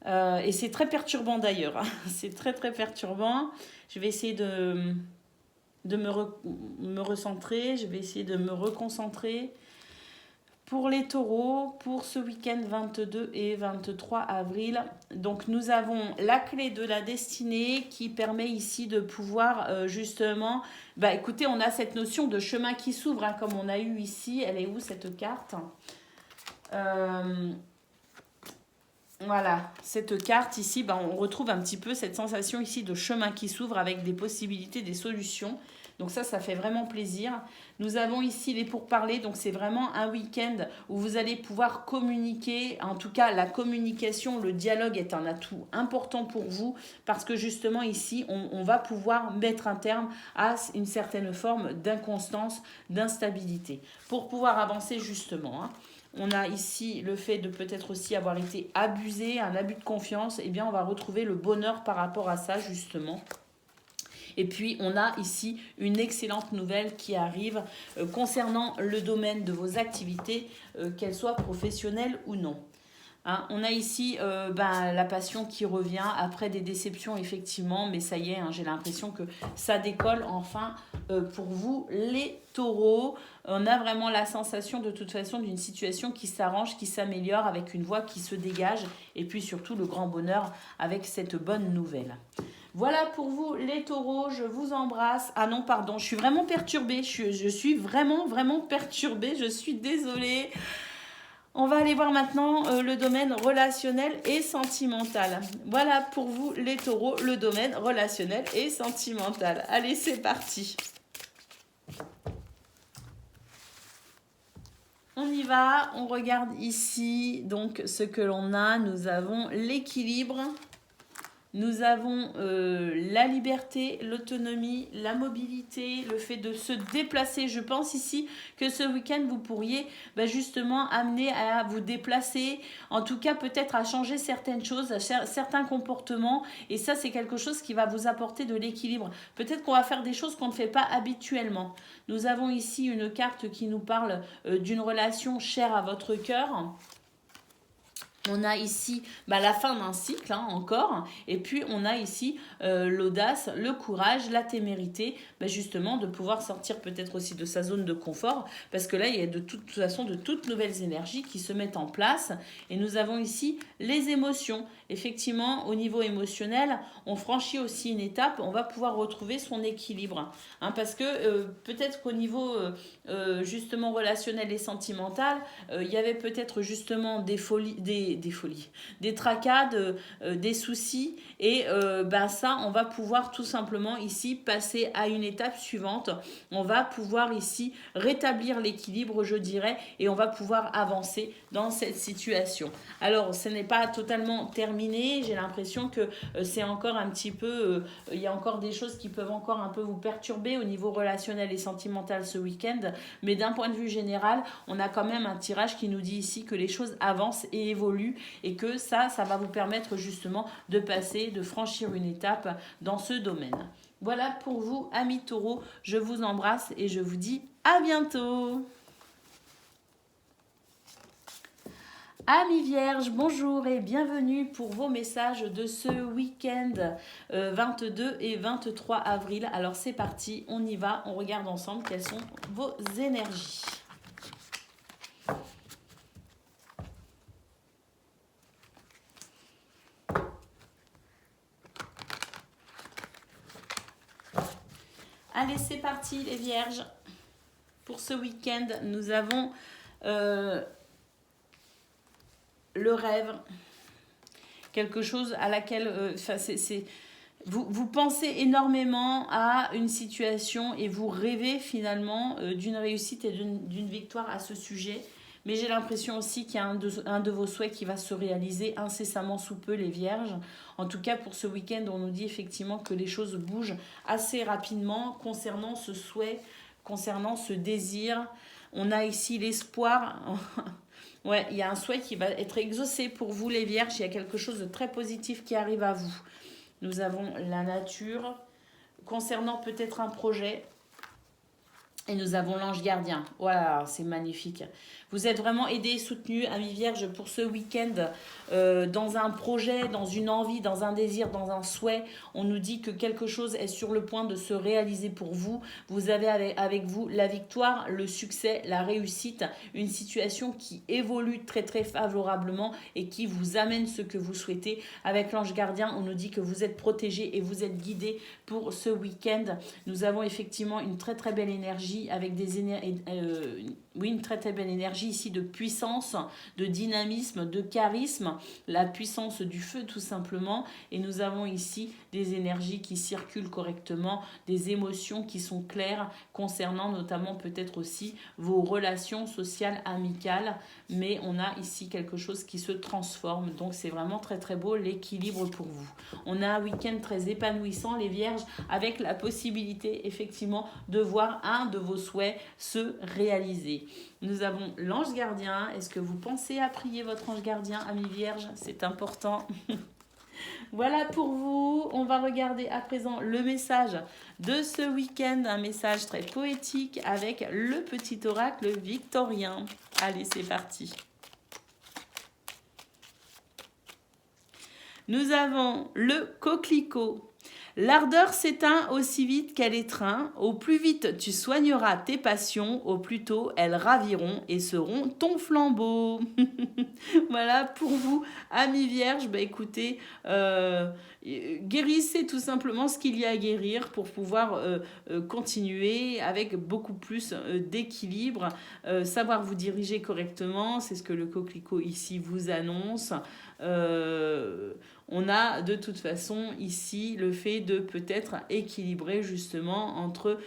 Et c'est très perturbant d'ailleurs. C'est très très perturbant. Je vais essayer de me recentrer. Je vais essayer de me reconcentrer. Pour les taureaux, pour ce week-end 22 et 23 avril, donc nous avons la clé de la destinée qui permet ici de pouvoir justement, écoutez, on a cette notion de chemin qui s'ouvre, hein, comme on a eu ici. Elle est où cette carte ? Voilà, cette carte ici, on retrouve un petit peu cette sensation ici de chemin qui s'ouvre avec des possibilités, des solutions. Donc ça fait vraiment plaisir. Nous avons ici les pourparlers, donc c'est vraiment un week-end où vous allez pouvoir communiquer. En tout cas, la communication, le dialogue est un atout important pour vous parce que justement ici, on va pouvoir mettre un terme à une certaine forme d'inconstance, d'instabilité pour pouvoir avancer justement. On a ici le fait de peut-être aussi avoir été abusé, un abus de confiance. Eh bien, on va retrouver le bonheur par rapport à ça justement. Et puis, on a ici une excellente nouvelle qui arrive concernant le domaine de vos activités, qu'elles soient professionnelles ou non. Hein, on a ici la passion qui revient après des déceptions, effectivement, mais ça y est, hein, j'ai l'impression que ça décolle enfin pour vous, les taureaux. On a vraiment la sensation de toute façon d'une situation qui s'arrange, qui s'améliore avec une voix qui se dégage et puis surtout le grand bonheur avec cette bonne nouvelle. Voilà pour vous les taureaux, je vous embrasse. Ah non, pardon, je suis vraiment perturbée, je suis vraiment perturbée, je suis désolée. On va aller voir maintenant le domaine relationnel et sentimental. Voilà pour vous les taureaux, le domaine relationnel et sentimental. Allez, c'est parti. On y va, on regarde ici donc ce que l'on a. Nous avons l'équilibre. Nous avons la liberté, l'autonomie, la mobilité, le fait de se déplacer. Je pense ici que ce week-end, vous pourriez justement amener à vous déplacer, en tout cas peut-être à changer certaines choses, certains comportements. Et ça, c'est quelque chose qui va vous apporter de l'équilibre. Peut-être qu'on va faire des choses qu'on ne fait pas habituellement. Nous avons ici une carte qui nous parle d'une relation chère à votre cœur. On a ici la fin d'un cycle, encore. Et puis, on a ici l'audace, le courage, la témérité, justement, de pouvoir sortir peut-être aussi de sa zone de confort. Parce que là, il y a de toute façon de toutes nouvelles énergies qui se mettent en place. Et nous avons ici les émotions. Effectivement, au niveau émotionnel, on franchit aussi une étape. On va pouvoir retrouver son équilibre. Parce que peut-être qu'au niveau justement relationnel et sentimental, il y avait peut-être justement des folies, des tracas, des soucis. Et ça, on va pouvoir tout simplement ici passer à une étape suivante. On va pouvoir ici rétablir l'équilibre, je dirais, et on va pouvoir avancer dans cette situation. Alors, ce n'est pas totalement terminé. J'ai l'impression que c'est encore un petit peu... il y a encore des choses qui peuvent encore un peu vous perturber au niveau relationnel et sentimental ce week-end. Mais d'un point de vue général, on a quand même un tirage qui nous dit ici que les choses avancent et évoluent et que ça va vous permettre justement de passer, de franchir une étape dans ce domaine. Voilà pour vous, amis taureaux. Je vous embrasse et je vous dis à bientôt. Amis vierges, bonjour et bienvenue pour vos messages de ce week-end 22 et 23 avril. Alors c'est parti, on y va, on regarde ensemble quelles sont vos énergies. Allez, c'est parti les vierges. Pour ce week-end, nous avons le rêve. Quelque chose à laquelle... vous pensez énormément à une situation et vous rêvez finalement d'une réussite et d'une victoire à ce sujet. Mais j'ai l'impression aussi qu'il y a un de vos souhaits qui va se réaliser incessamment sous peu, les vierges. En tout cas, pour ce week-end, on nous dit effectivement que les choses bougent assez rapidement concernant ce souhait, concernant ce désir. On a ici l'espoir. Ouais, il y a un souhait qui va être exaucé pour vous, les vierges. Il y a quelque chose de très positif qui arrive à vous. Nous avons la nature. Concernant peut-être un projet. Et nous avons l'ange gardien. Voilà, c'est magnifique. Vous êtes vraiment aidés et soutenus, amis vierges, pour ce week-end dans un projet, dans une envie, dans un désir, dans un souhait. On nous dit que quelque chose est sur le point de se réaliser pour vous. Vous avez avec vous la victoire, le succès, la réussite, une situation qui évolue très très favorablement et qui vous amène ce que vous souhaitez. Avec l'ange gardien, on nous dit que vous êtes protégés et vous êtes guidés pour ce week-end. Nous avons effectivement une très très belle énergie avec une très très belle énergie ici de puissance, de dynamisme, de charisme, la puissance du feu tout simplement. Et nous avons ici des énergies qui circulent correctement, des émotions qui sont claires concernant notamment peut-être aussi vos relations sociales, amicales. Mais on a ici quelque chose qui se transforme. Donc c'est vraiment très très beau l'équilibre pour vous. On a un week-end très épanouissant, les vierges, avec la possibilité effectivement de voir un de vos souhaits se réaliser. Nous avons l'ange gardien. Est-ce que vous pensez à prier votre ange gardien, amis vierges? C'est important. Voilà pour vous. On va regarder à présent le message de ce week-end. Un message très poétique avec le petit oracle victorien. Allez, c'est parti. Nous avons le coquelicot. L'ardeur s'éteint aussi vite qu'elle étreint. Au plus vite tu soigneras tes passions, au plus tôt elles raviront et seront ton flambeau. Voilà pour vous, amis vierges. Écoutez, guérissez tout simplement ce qu'il y a à guérir pour pouvoir continuer avec beaucoup plus d'équilibre, savoir vous diriger correctement. C'est ce que le coquelicot ici vous annonce. On a de toute façon ici le fait de peut-être équilibrer justement entre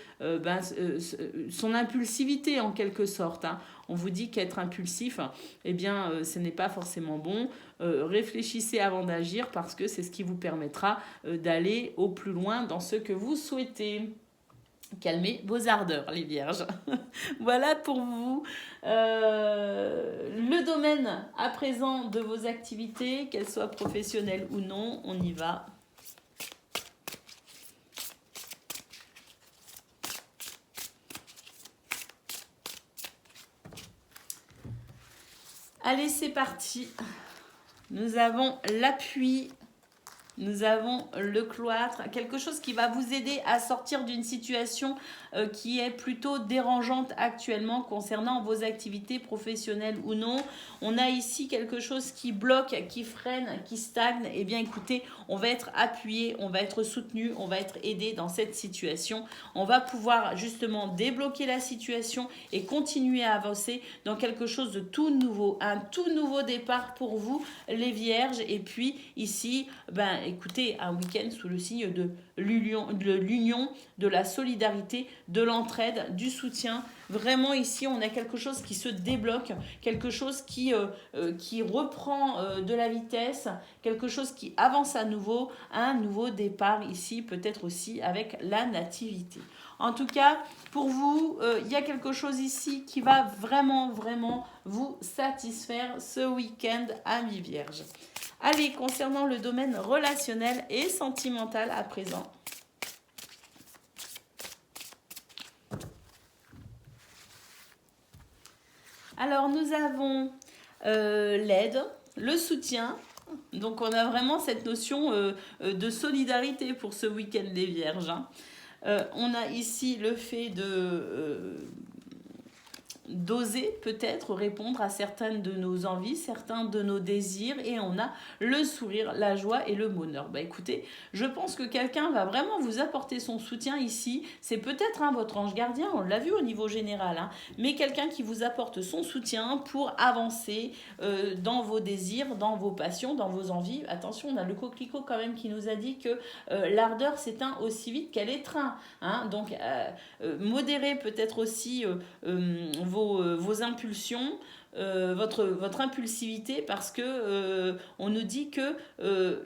son impulsivité en quelque sorte. On vous dit qu'être impulsif, ce n'est pas forcément bon. Réfléchissez avant d'agir parce que c'est ce qui vous permettra d'aller au plus loin dans ce que vous souhaitez. Calmez vos ardeurs, les vierges. Voilà pour vous. Le domaine à présent de vos activités, qu'elles soient professionnelles ou non, on y va. Allez, c'est parti. Nous avons l'appui. Nous avons le cloître, quelque chose qui va vous aider à sortir d'une situation qui est plutôt dérangeante actuellement concernant vos activités professionnelles ou non. On a ici quelque chose qui bloque, qui freine, qui stagne. Eh bien écoutez, on va être appuyé, on va être soutenu, on va être aidé dans cette situation. On va pouvoir justement débloquer la situation et continuer à avancer dans quelque chose de tout nouveau. Un tout nouveau départ pour vous, les vierges. Et puis ici, ben écoutez, un week-end sous le signe de l'union, de la solidarité, de l'entraide, du soutien. Vraiment ici, on a quelque chose qui se débloque, quelque chose qui reprend de la vitesse, quelque chose qui avance à nouveau, un nouveau départ ici, peut-être aussi avec la nativité. En tout cas, pour vous, il y a quelque chose ici qui va vraiment, vraiment vous satisfaire ce week-end, amis vierges. Allez, concernant le domaine relationnel et sentimental à présent. Alors, nous avons l'aide, le soutien. Donc, on a vraiment cette notion de solidarité pour ce week-end des Vierges. Hein. On a ici le fait d'oser peut-être répondre à certaines de nos envies, certains de nos désirs, et on a le sourire, la joie et le bonheur. Bah écoutez, je pense que quelqu'un va vraiment vous apporter son soutien ici. C'est peut-être votre ange gardien, on l'a vu au niveau général, hein, mais quelqu'un qui vous apporte son soutien pour avancer dans vos désirs, dans vos passions, dans vos envies. Attention, on a le coquelicot quand même qui nous a dit que l'ardeur s'éteint aussi vite qu'elle étreint. Hein, donc modérez peut-être aussi vos impulsions, votre impulsivité, parce que on nous dit que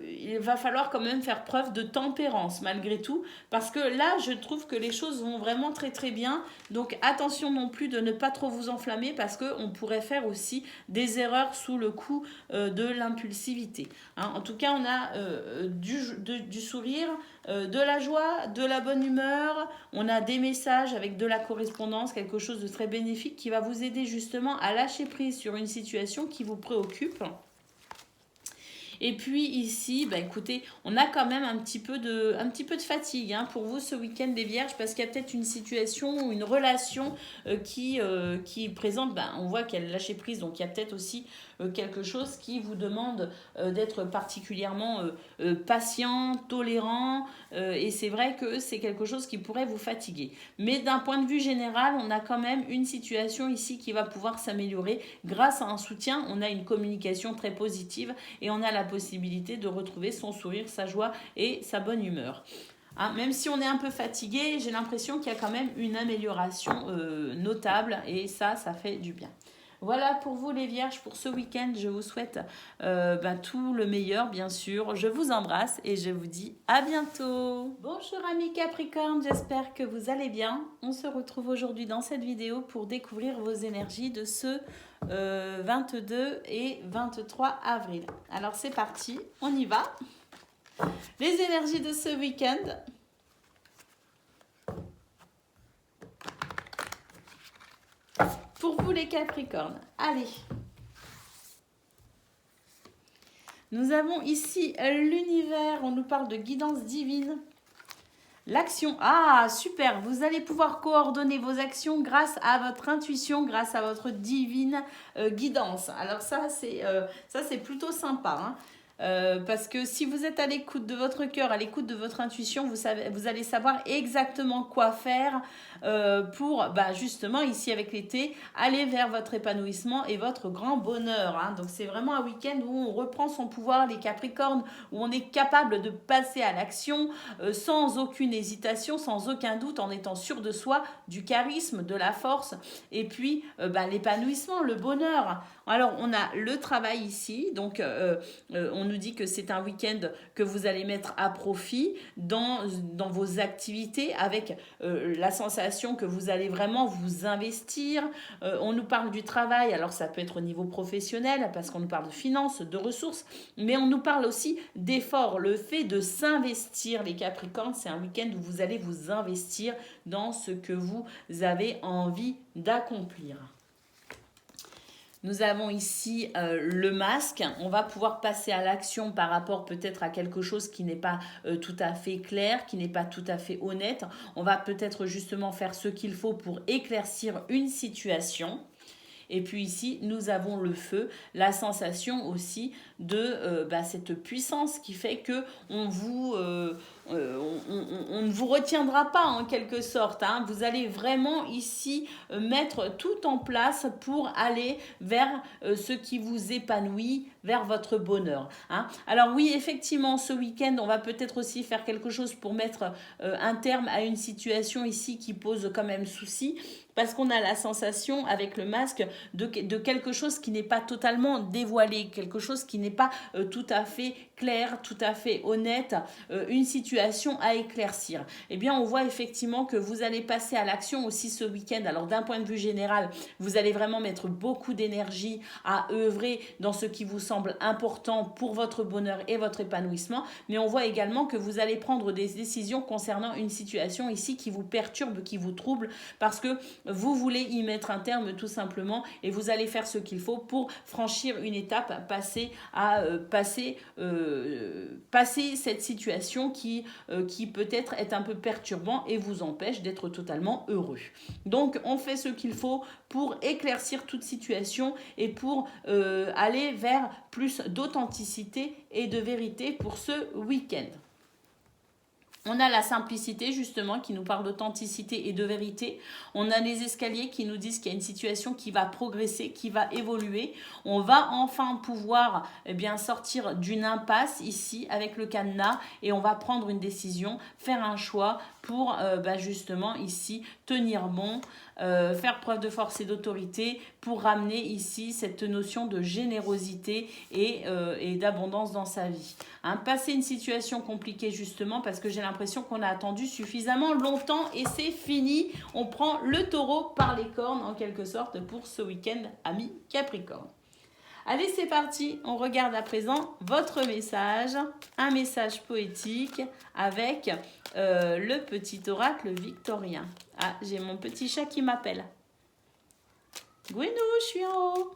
il va falloir quand même faire preuve de tempérance malgré tout, parce que là je trouve que les choses vont vraiment très très bien. Donc attention non plus de ne pas trop vous enflammer, parce que on pourrait faire aussi des erreurs sous le coup de l'impulsivité. Hein, en tout cas, on a du sourire, de la joie, de la bonne humeur. On a des messages avec de la correspondance, quelque chose de très bénéfique qui va vous aider justement à lâcher prise sur une situation qui vous préoccupe. Et puis ici, bah écoutez, on a quand même un petit peu de fatigue hein, pour vous ce week-end des Vierges, parce qu'il y a peut-être une situation ou une relation qui présente, bah, on voit qu'elle lâche prise, donc il y a peut-être aussi quelque chose qui vous demande d'être particulièrement patient, tolérant, et c'est vrai que c'est quelque chose qui pourrait vous fatiguer. Mais d'un point de vue général, on a quand même une situation ici qui va pouvoir s'améliorer grâce à un soutien. On a une communication très positive et on a la possibilité de retrouver son sourire, sa joie et sa bonne humeur. Hein, même si on est un peu fatigué, j'ai l'impression qu'il y a quand même une amélioration notable, et ça fait du bien. Voilà pour vous les Vierges pour ce week-end. Je vous souhaite tout le meilleur bien sûr. Je vous embrasse et je vous dis à bientôt. Bonjour amis Capricorne, j'espère que vous allez bien. On se retrouve aujourd'hui dans cette vidéo pour découvrir vos énergies de ce 22 et 23 avril. Alors c'est parti, on y va. Les énergies de ce week-end. Pour vous les Capricornes, allez. Nous avons ici l'univers, on nous parle de guidance divine. L'action, ah super, vous allez pouvoir coordonner vos actions grâce à votre intuition, grâce à votre divine guidance. Alors ça c'est plutôt sympa, hein. Parce que si vous êtes à l'écoute de votre cœur, à l'écoute de votre intuition, vous allez savoir exactement quoi faire pour justement ici avec l'été aller vers votre épanouissement et votre grand bonheur. Hein. Donc c'est vraiment un week-end où on reprend son pouvoir, les Capricornes, où on est capable de passer à l'action sans aucune hésitation, sans aucun doute, en étant sûr de soi, du charisme, de la force et puis l'épanouissement, le bonheur. Alors on a le travail ici, donc on nous dit que c'est un week-end que vous allez mettre à profit dans vos activités avec la sensation que vous allez vraiment vous investir. On nous parle du travail, alors ça peut être au niveau professionnel parce qu'on nous parle de finances, de ressources, mais on nous parle aussi d'efforts. Le fait de s'investir, les Capricornes, c'est un week-end où vous allez vous investir dans ce que vous avez envie d'accomplir. Nous avons ici le masque. On va pouvoir passer à l'action par rapport peut-être à quelque chose qui n'est pas tout à fait clair, qui n'est pas tout à fait honnête. On va peut-être justement faire ce qu'il faut pour éclaircir une situation. Et puis ici, nous avons le feu, la sensation aussi de cette puissance qui fait que on ne vous retiendra pas en quelque sorte. Hein. Vous allez vraiment ici mettre tout en place pour aller vers ce qui vous épanouit, vers votre bonheur. Hein. Alors oui, effectivement, ce week-end, on va peut-être aussi faire quelque chose pour mettre un terme à une situation ici qui pose quand même souci. Parce qu'on a la sensation avec le masque de quelque chose qui n'est pas totalement dévoilé, quelque chose qui n'est pas tout à fait clair, tout à fait honnête, une situation à éclaircir. Eh bien, on voit effectivement que vous allez passer à l'action aussi ce week-end. Alors, d'un point de vue général, vous allez vraiment mettre beaucoup d'énergie à œuvrer dans ce qui vous semble important pour votre bonheur et votre épanouissement. Mais on voit également que vous allez prendre des décisions concernant une situation ici qui vous perturbe, qui vous trouble, parce que vous voulez y mettre un terme tout simplement et vous allez faire ce qu'il faut pour franchir une étape, passer cette situation qui peut-être est un peu perturbant et vous empêche d'être totalement heureux. Donc on fait ce qu'il faut pour éclaircir toute situation et pour aller vers plus d'authenticité et de vérité pour ce week-end. On a la simplicité justement qui nous parle d'authenticité et de vérité. On a les escaliers qui nous disent qu'il y a une situation qui va progresser, qui va évoluer. On va enfin pouvoir sortir d'une impasse ici avec le cadenas et on va prendre une décision, faire un choix pour justement ici tenir bon, faire preuve de force et d'autorité pour ramener ici cette notion de générosité et d'abondance dans sa vie. Hein, passer une situation compliquée justement parce que j'ai l'impression qu'on a attendu suffisamment longtemps et c'est fini. On prend le taureau par les cornes en quelque sorte pour ce week-end, amis Capricorne. Allez, c'est parti. On regarde à présent votre message, un message poétique avec le petit oracle victorien. Ah, j'ai mon petit chat qui m'appelle. Gwenou, je suis en haut.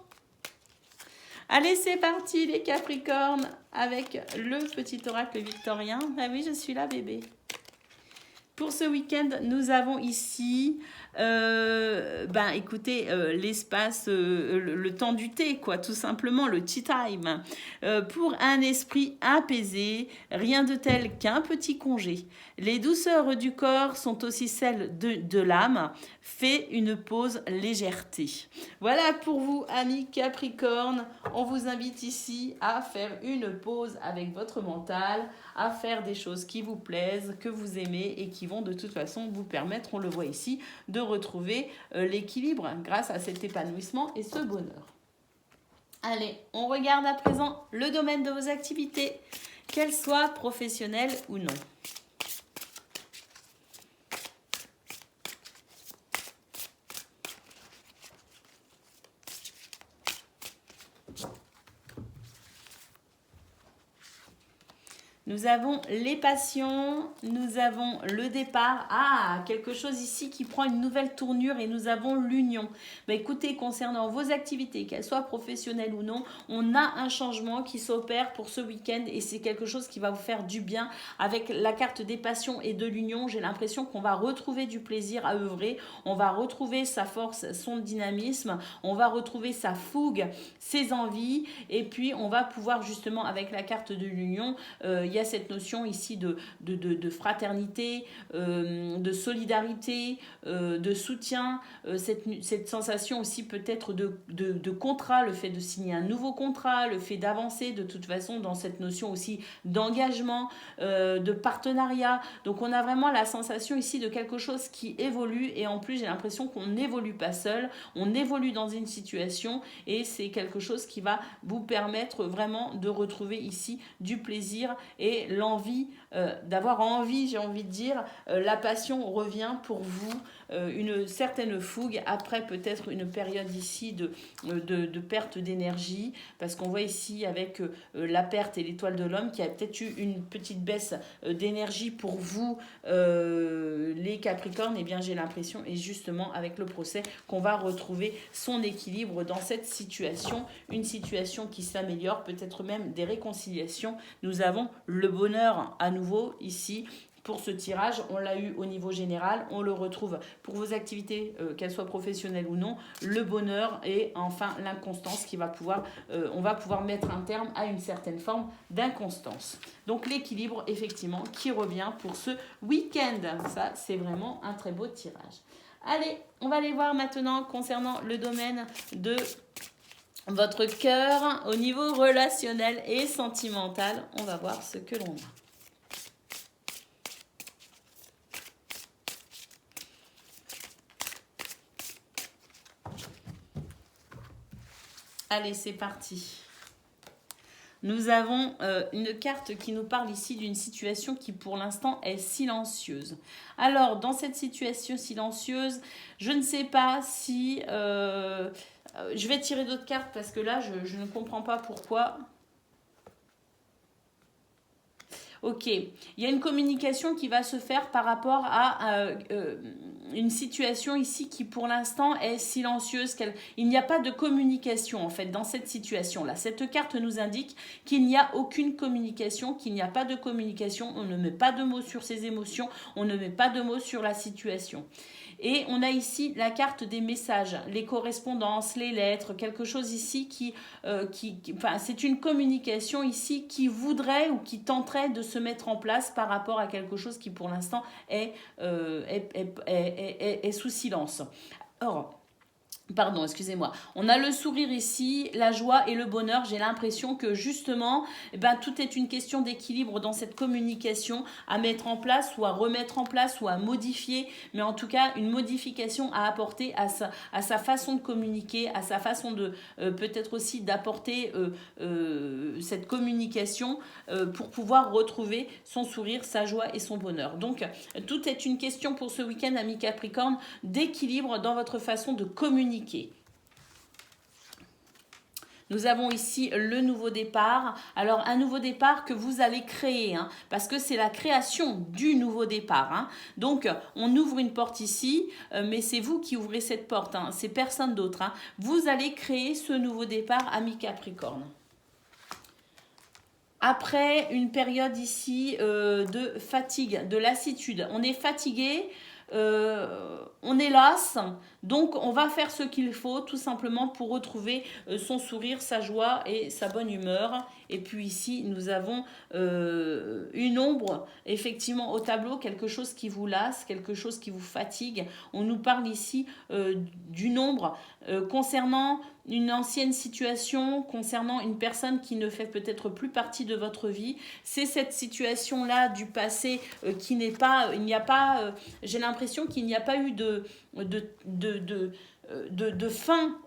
Allez, c'est parti les Capricornes avec le petit oracle victorien. Ah oui, je suis là, bébé. Pour ce week-end, nous avons ici, l'espace, le temps du thé, quoi, tout simplement, le tea time. Pour un esprit apaisé, rien de tel qu'un petit congé. Les douceurs du corps sont aussi celles de l'âme. Fais une pause légèreté. Voilà pour vous, amis Capricorne. On vous invite ici à faire une pause avec votre mental, à faire des choses qui vous plaisent, que vous aimez et qui vont de toute façon vous permettre, on le voit ici, de retrouver l'équilibre grâce à cet épanouissement et ce bonheur. Allez, on regarde à présent le domaine de vos activités, qu'elles soient professionnelles ou non. Nous avons les passions, nous avons le départ. Ah, quelque chose ici qui prend une nouvelle tournure et nous avons l'union. Écoutez, concernant vos activités, qu'elles soient professionnelles ou non, on a un changement qui s'opère pour ce week-end et c'est quelque chose qui va vous faire du bien. Avec la carte des passions et de l'union, j'ai l'impression qu'on va retrouver du plaisir à œuvrer, on va retrouver sa force, son dynamisme, on va retrouver sa fougue, ses envies et puis on va pouvoir justement avec la carte de l'union, il y a cette notion ici de fraternité, de solidarité, de soutien, cette sensation aussi peut-être de contrat, le fait de signer un nouveau contrat, le fait d'avancer de toute façon dans cette notion aussi d'engagement, de partenariat. Donc on a vraiment la sensation ici de quelque chose qui évolue et en plus j'ai l'impression qu'on n'évolue pas seul, on évolue dans une situation et c'est quelque chose qui va vous permettre vraiment de retrouver ici du plaisir et l'envie, d'avoir envie, j'ai envie de dire, la passion revient pour vous, une certaine fougue après peut-être une période ici de perte d'énergie, parce qu'on voit ici avec la perte et l'étoile de l'homme qu'il y a peut-être eu une petite baisse d'énergie pour vous, les Capricornes. Et bien j'ai l'impression, et justement avec le procès, qu'on va retrouver son équilibre dans cette situation, une situation qui s'améliore, peut-être même des réconciliations. Nous avons le bonheur à nouveau ici. Pour ce tirage, on l'a eu au niveau général, on le retrouve pour vos activités, qu'elles soient professionnelles ou non, le bonheur et enfin l'inconstance qui va pouvoir, on va pouvoir mettre un terme à une certaine forme d'inconstance. Donc l'équilibre effectivement qui revient pour ce week-end. Ça, c'est vraiment un très beau tirage. Allez, on va aller voir maintenant concernant le domaine de votre cœur au niveau relationnel et sentimental. On va voir ce que l'on a. Allez, c'est parti. Nous avons une carte qui nous parle ici d'une situation qui pour l'instant est silencieuse. Alors, dans cette situation silencieuse, je ne sais pas si... je vais tirer d'autres cartes parce que là, je ne comprends pas pourquoi... Ok, il y a une communication qui va se faire par rapport à une situation ici qui pour l'instant est silencieuse. Il n'y a pas de communication en fait dans cette situation-là. Cette carte nous indique qu'il n'y a aucune communication, qu'il n'y a pas de communication, on ne met pas de mots sur ses émotions, on ne met pas de mots sur la situation. Et on a ici la carte des messages, les correspondances, les lettres, quelque chose ici enfin, c'est une communication ici qui voudrait ou qui tenterait de se mettre en place par rapport à quelque chose qui pour l'instant est sous silence. Or, pardon, excusez-moi. On a le sourire ici, la joie et le bonheur. J'ai l'impression que justement, tout est une question d'équilibre dans cette communication à mettre en place ou à remettre en place ou à modifier. Mais en tout cas, une modification à apporter à sa façon de communiquer, à sa façon de peut-être aussi d'apporter cette communication pour pouvoir retrouver son sourire, sa joie et son bonheur. Donc, tout est une question pour ce week-end, amis Capricorne, d'équilibre dans votre façon de communiquer. Nous avons ici le nouveau départ. Alors, un nouveau départ que vous allez créer, parce que c'est la création du nouveau départ. Donc, on ouvre une porte ici, mais c'est vous qui ouvrez cette porte. C'est personne d'autre. Vous allez créer ce nouveau départ, amis Capricorne. Après une période ici de fatigue, de lassitude. On est fatigué. On est las, donc on va faire ce qu'il faut tout simplement pour retrouver son sourire, sa joie et sa bonne humeur. Et puis ici nous avons une ombre effectivement au tableau, quelque chose qui vous lasse, quelque chose qui vous fatigue. On nous parle ici d'une ombre concernant une ancienne situation, concernant une personne qui ne fait peut-être plus partie de votre vie. C'est cette situation-là du passé qui n'est pas, il n'y a pas, j'ai l'impression qu'il n'y a pas eu de fin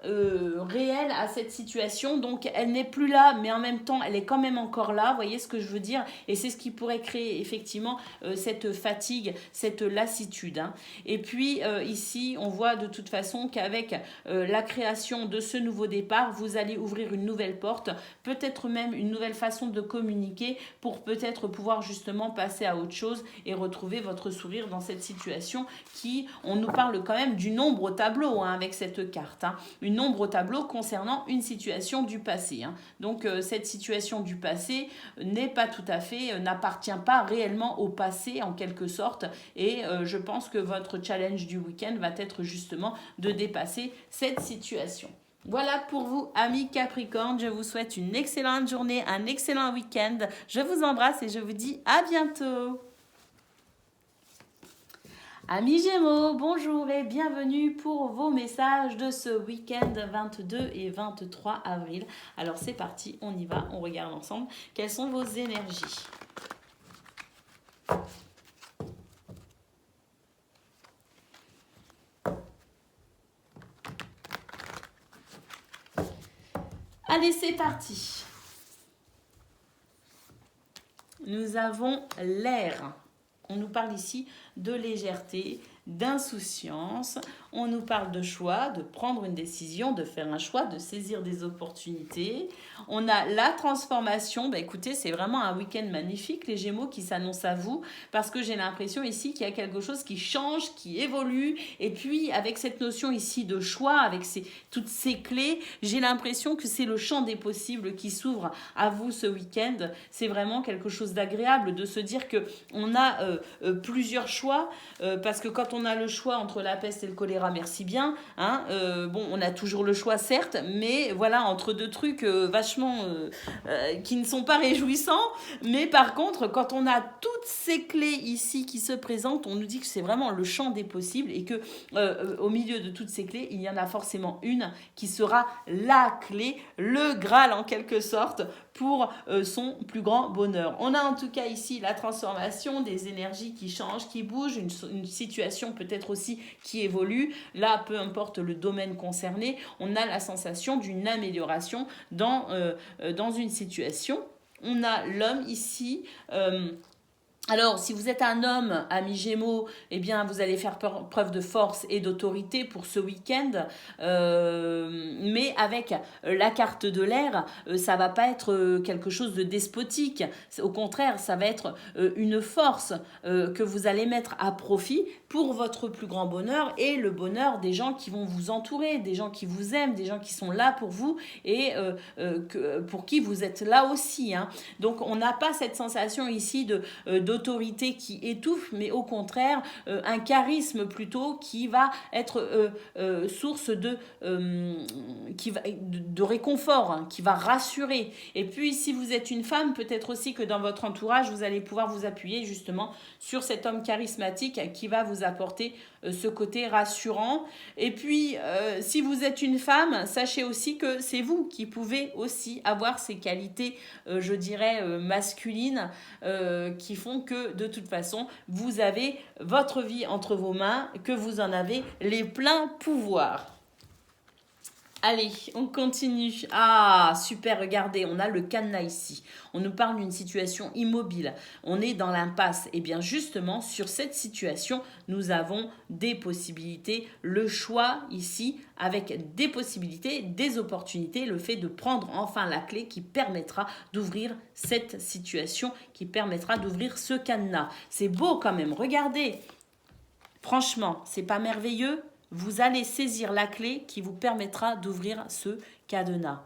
réelle à cette situation. Donc elle n'est plus là, mais en même temps elle est quand même encore là, vous voyez ce que je veux dire, et c'est ce qui pourrait créer effectivement cette fatigue, cette lassitude. Et puis ici on voit de toute façon qu'avec la création de ce nouveau départ, vous allez ouvrir une nouvelle porte, peut-être même une nouvelle façon de communiquer pour peut-être pouvoir justement passer à autre chose et retrouver votre sourire dans cette situation qui, on nous parle quand même d'une ombre au tableau avec cette carte. Une ombre au tableau concernant une situation du passé. Donc cette situation du passé n'est pas tout à fait, n'appartient pas réellement au passé en quelque sorte. Et je pense que votre challenge du week-end va être justement de dépasser cette situation. Voilà pour vous, amis Capricorne. Je vous souhaite une excellente journée, un excellent week-end. Je vous embrasse et je vous dis à bientôt. Amis Gémeaux, bonjour et bienvenue pour vos messages de ce week-end 22 et 23 avril. Alors c'est parti, on y va, on regarde ensemble quelles sont vos énergies. Allez, c'est parti. nous avons l'air. On nous parle ici de légèreté, d'insouciance. On nous parle de choix, de prendre une décision, de faire un choix, de saisir des opportunités. On a la transformation. Bah, écoutez, c'est vraiment un week-end magnifique, les Gémeaux, qui s'annonce à vous, parce que j'ai l'impression ici qu'il y a quelque chose qui change, qui évolue. Et puis, avec cette notion ici de choix, avec toutes ces clés, j'ai l'impression que c'est le champ des possibles qui s'ouvre à vous ce week-end. C'est vraiment quelque chose d'agréable de se dire que on a plusieurs choix, parce que quand on a le choix entre la peste et le choléra, merci bien, hein, bon, on a toujours le choix certes, mais voilà, entre deux trucs vachement qui ne sont pas réjouissants, mais par contre, quand on a toutes ces clés ici qui se présentent, on nous dit que c'est vraiment le champ des possibles et que au milieu de toutes ces clés, il y en a forcément une qui sera la clé, le Graal en quelque sorte, pour son plus grand bonheur. On a en tout cas ici la transformation, des énergies qui changent, qui bougent, une situation peut-être aussi qui évolue. Là, peu importe le domaine concerné, on a la sensation d'une amélioration dans une situation. On a l'homme ici. Alors, si vous êtes un homme, ami Gémeaux, eh bien, vous allez faire preuve de force et d'autorité pour ce week-end. Mais avec la carte de l'air, ça va pas être quelque chose de despotique. Au contraire, ça va être une force que vous allez mettre à profit pour votre plus grand bonheur et le bonheur des gens qui vont vous entourer, des gens qui vous aiment, des gens qui sont là pour vous et pour qui vous êtes là aussi, hein. Donc, on n'a pas cette sensation ici d'autorité qui étouffe, mais au contraire, un charisme plutôt qui va être source de réconfort, hein, qui va rassurer. Et puis, si vous êtes une femme, peut-être aussi que dans votre entourage, vous allez pouvoir vous appuyer justement sur cet homme charismatique qui va vous apporter ce côté rassurant. Et puis, si vous êtes une femme, sachez aussi que c'est vous qui pouvez aussi avoir ces qualités, je dirais, masculines, qui font que, de toute façon, vous avez votre vie entre vos mains, que vous en avez les pleins pouvoirs. Allez, on continue. Ah, super, regardez, on a le cadenas ici. On nous parle d'une situation immobile. On est dans l'impasse. Et bien justement, sur cette situation, nous avons des possibilités. Le choix ici, avec des possibilités, des opportunités, le fait de prendre enfin la clé qui permettra d'ouvrir cette situation, qui permettra d'ouvrir ce cadenas. C'est beau quand même, regardez. Franchement, c'est pas merveilleux ? Vous allez saisir la clé qui vous permettra d'ouvrir ce cadenas.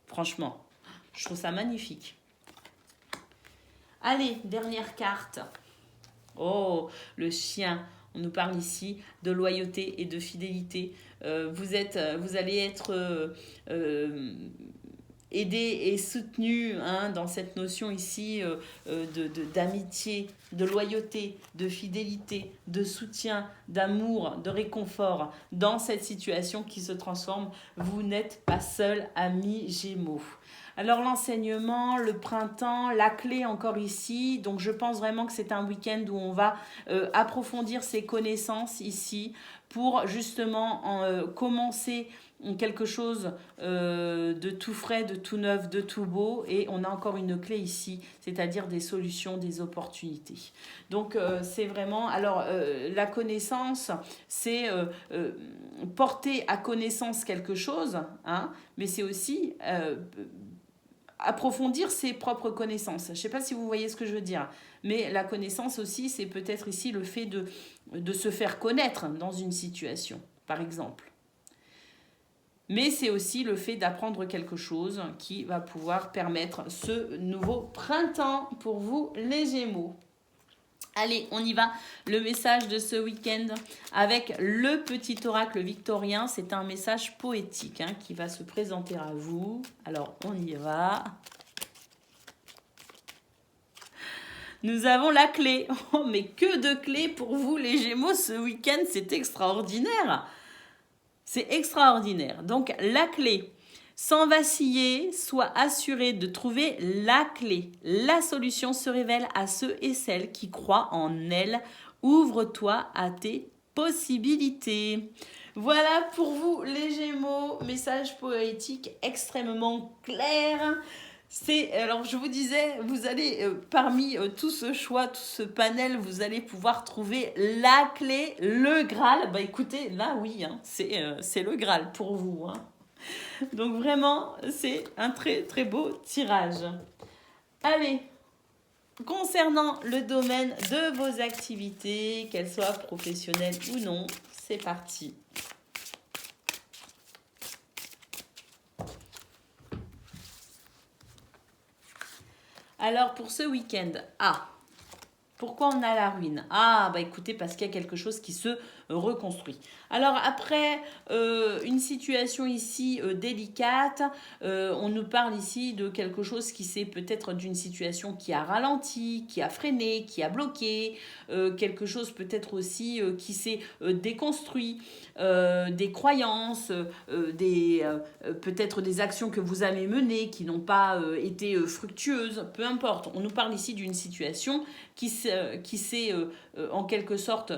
Franchement, je trouve ça magnifique. Allez, dernière carte. Oh, le chien. On nous parle ici de loyauté et de fidélité. Vous allez être aidé et soutenu, hein, dans cette notion ici d'amitié, de loyauté, de fidélité, de soutien, d'amour, de réconfort dans cette situation qui se transforme. Vous n'êtes pas seul, ami Gémeaux. Alors l'enseignement, le printemps, la clé encore ici. Donc je pense vraiment que c'est un week-end où on va approfondir ses connaissances ici pour justement commencer quelque chose de tout frais, de tout neuf, de tout beau. Et on a encore une clé ici, c'est-à-dire des solutions, des opportunités. Donc c'est vraiment... Alors la connaissance, c'est porter à connaissance quelque chose, hein, mais c'est aussi... approfondir ses propres connaissances. Je ne sais pas si vous voyez ce que je veux dire, mais la connaissance aussi, c'est peut-être ici le fait de se faire connaître dans une situation, par exemple. Mais c'est aussi le fait d'apprendre quelque chose qui va pouvoir permettre ce nouveau printemps pour vous, les Gémeaux. Allez, on y va. Le message de ce week-end avec le petit oracle victorien. C'est un message poétique, hein, qui va se présenter à vous. Alors, on y va. Nous avons la clé. Oh, mais que de clés pour vous, les Gémeaux, ce week-end. C'est extraordinaire. C'est extraordinaire. Donc, la clé. Sans vaciller, sois assuré de trouver la clé. La solution se révèle à ceux et celles qui croient en elle. Ouvre-toi à tes possibilités. Voilà pour vous les Gémeaux, message poétique extrêmement clair. Alors je vous disais, vous allez, parmi tout ce choix, tout ce panel, vous allez pouvoir trouver la clé, le Graal. Bah écoutez, là oui, hein, c'est le Graal pour vous, hein. Donc vraiment, c'est un très très beau tirage. Allez, concernant le domaine de vos activités, qu'elles soient professionnelles ou non, c'est parti. Alors pour ce week-end, pourquoi on a la ruine? Ah, bah écoutez, parce qu'il y a quelque chose qui se reconstruit. Alors après une situation ici délicate, on nous parle ici de quelque chose qui c'est peut-être d'une situation qui a ralenti, qui a freiné, qui a bloqué, quelque chose peut-être aussi qui s'est déconstruit, des croyances, peut-être des actions que vous avez menées qui n'ont pas été fructueuses, peu importe. On nous parle ici d'une situation qui s'est en quelque sorte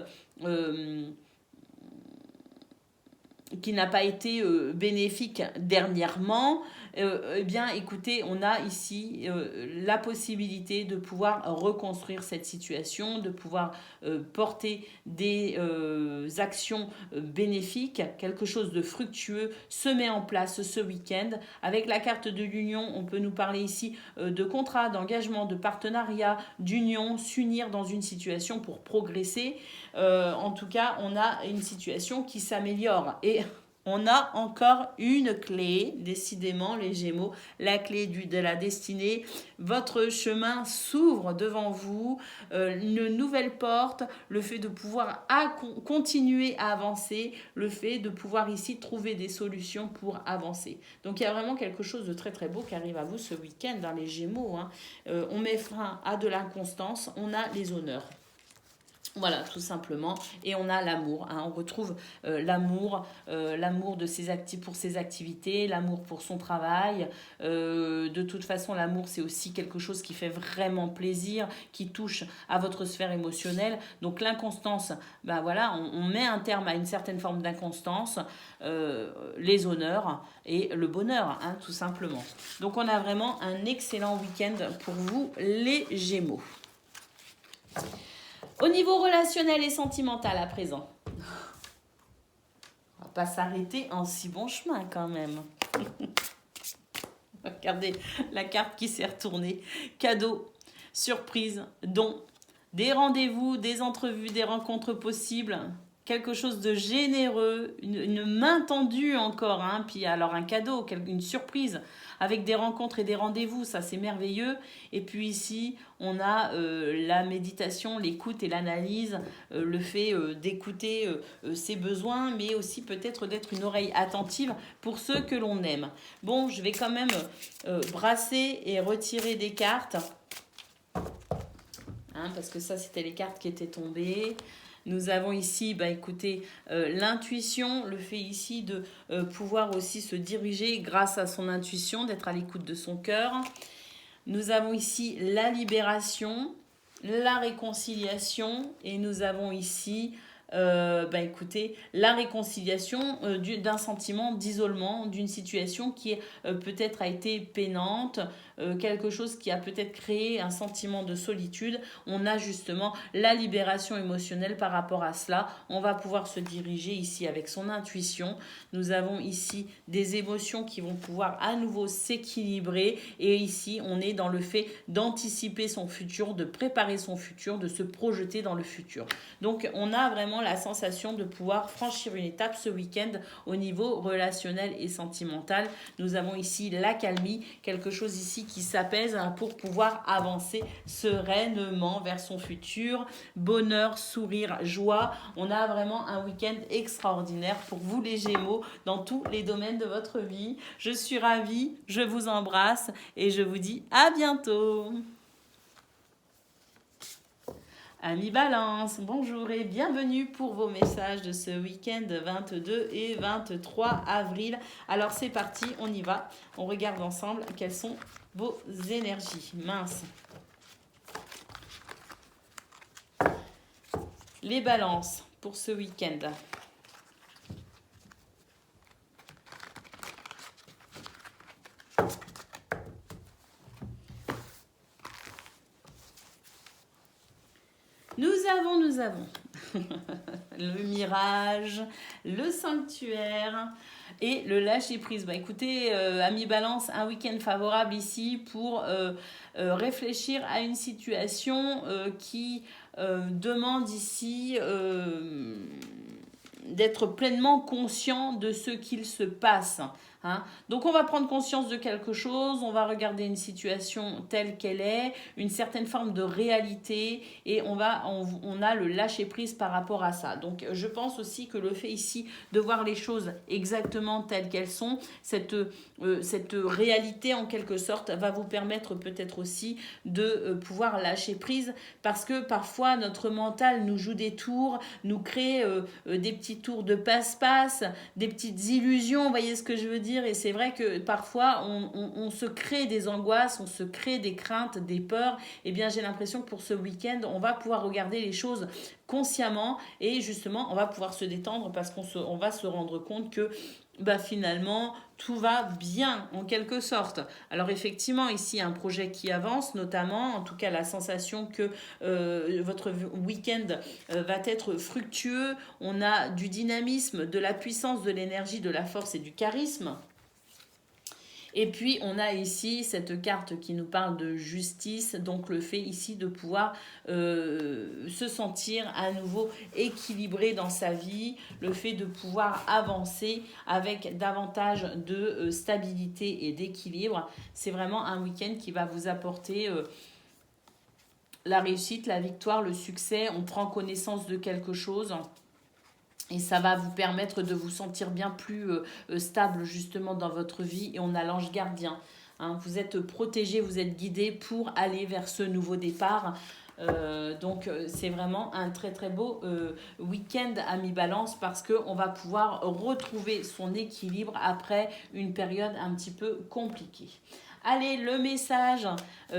qui n'a pas été bénéfique dernièrement, eh bien écoutez, on a ici la possibilité de pouvoir reconstruire cette situation, de pouvoir porter des actions bénéfiques, quelque chose de fructueux se met en place ce week-end. Avec la carte de l'union, on peut nous parler ici de contrat, d'engagement, de partenariat, d'union, s'unir dans une situation pour progresser. En tout cas, on a une situation qui s'améliore. Et on a encore une clé, décidément les Gémeaux, la clé de la destinée. Votre chemin s'ouvre devant vous, une nouvelle porte, le fait de pouvoir continuer à avancer, le fait de pouvoir ici trouver des solutions pour avancer. Donc il y a vraiment quelque chose de très très beau qui arrive à vous ce week-end dans les Gémeaux, hein. On met frein à de l'inconstance, on a les honneurs. Voilà, tout simplement. Et on a l'amour, hein. On retrouve l'amour de pour ses activités, l'amour pour son travail. De toute façon, l'amour, c'est aussi quelque chose qui fait vraiment plaisir, qui touche à votre sphère émotionnelle. Donc l'inconstance, ben voilà, on met un terme à une certaine forme d'inconstance, les honneurs et le bonheur, hein, tout simplement. Donc on a vraiment un excellent week-end pour vous, les Gémeaux. Au niveau relationnel et sentimental à présent, on va pas s'arrêter en si bon chemin quand même. Regardez la carte qui s'est retournée. Cadeau, surprise, don, des rendez-vous, des entrevues, des rencontres possibles. Quelque chose de généreux, une main tendue encore, hein. Puis alors un cadeau, une surprise avec des rencontres et des rendez-vous, ça c'est merveilleux. Et puis ici, on a la méditation, l'écoute et l'analyse, le fait d'écouter ses besoins, mais aussi peut-être d'être une oreille attentive pour ceux que l'on aime. Bon, je vais quand même brasser et retirer des cartes, hein, parce que ça c'était les cartes qui étaient tombées. Nous avons ici, bah, écoutez, l'intuition, le fait ici de pouvoir aussi se diriger grâce à son intuition, d'être à l'écoute de son cœur. Nous avons ici la libération, la réconciliation et nous avons ici bah écoutez, la réconciliation d'un sentiment d'isolement, d'une situation qui peut-être a été peinante, quelque chose qui a peut-être créé un sentiment de solitude. On a justement la libération émotionnelle par rapport à cela. On va pouvoir se diriger ici avec son intuition. Nous avons ici des émotions qui vont pouvoir à nouveau s'équilibrer et ici on est dans le fait d'anticiper son futur, de préparer son futur, de se projeter dans le futur. Donc on a vraiment la sensation de pouvoir franchir une étape ce week-end au niveau relationnel et sentimental. Nous avons ici l'accalmie, quelque chose ici qui s'apaise pour pouvoir avancer sereinement vers son futur. Bonheur, sourire, joie. On a vraiment un week-end extraordinaire pour vous les Gémeaux dans tous les domaines de votre vie. Je suis ravie, je vous embrasse et je vous dis à bientôt. Amis Balance, bonjour et bienvenue pour vos messages de ce week-end 22 et 23 avril. Alors c'est parti, on y va. On regarde ensemble quelles sont vos énergies. Mince. Les Balances pour ce week-end. nous avons le mirage, le sanctuaire et le lâcher prise. Bah, écoutez, amis Balance, un week-end favorable ici pour réfléchir à une situation qui demande ici d'être pleinement conscient de ce qu'il se passe. Hein. Donc on va prendre conscience de quelque chose, on va regarder une situation telle qu'elle est, une certaine forme de réalité et on a le lâcher prise par rapport à ça. Donc je pense aussi que le fait ici de voir les choses exactement telles qu'elles sont, cette réalité en quelque sorte va vous permettre peut-être aussi de pouvoir lâcher prise parce que parfois notre mental nous joue des tours, nous crée des petits tours de passe-passe, des petites illusions, vous voyez ce que je veux dire? Et c'est vrai que parfois on se crée des angoisses, on se crée des craintes, des peurs. Eh bien j'ai l'impression que pour ce week-end, on va pouvoir regarder les choses consciemment et justement on va pouvoir se détendre parce qu'on va se rendre compte que finalement tout va bien en quelque sorte. Alors effectivement ici il y a un projet qui avance, notamment en tout cas la sensation que votre week-end va être fructueux. On a du dynamisme, de la puissance, de l'énergie, de la force et du charisme. Et puis on a ici cette carte qui nous parle de justice, donc le fait ici de pouvoir se sentir à nouveau équilibré dans sa vie, le fait de pouvoir avancer avec davantage de stabilité et d'équilibre. C'est vraiment un week-end qui va vous apporter la réussite, la victoire, le succès. On prend connaissance de quelque chose. Et ça va vous permettre de vous sentir bien plus stable justement dans votre vie. Et on a l'ange gardien. Hein. Vous êtes protégé, vous êtes guidé pour aller vers ce nouveau départ. Donc c'est vraiment un très très beau week-end à mi-balance parce qu'on va pouvoir retrouver son équilibre après une période un petit peu compliquée. Allez, le message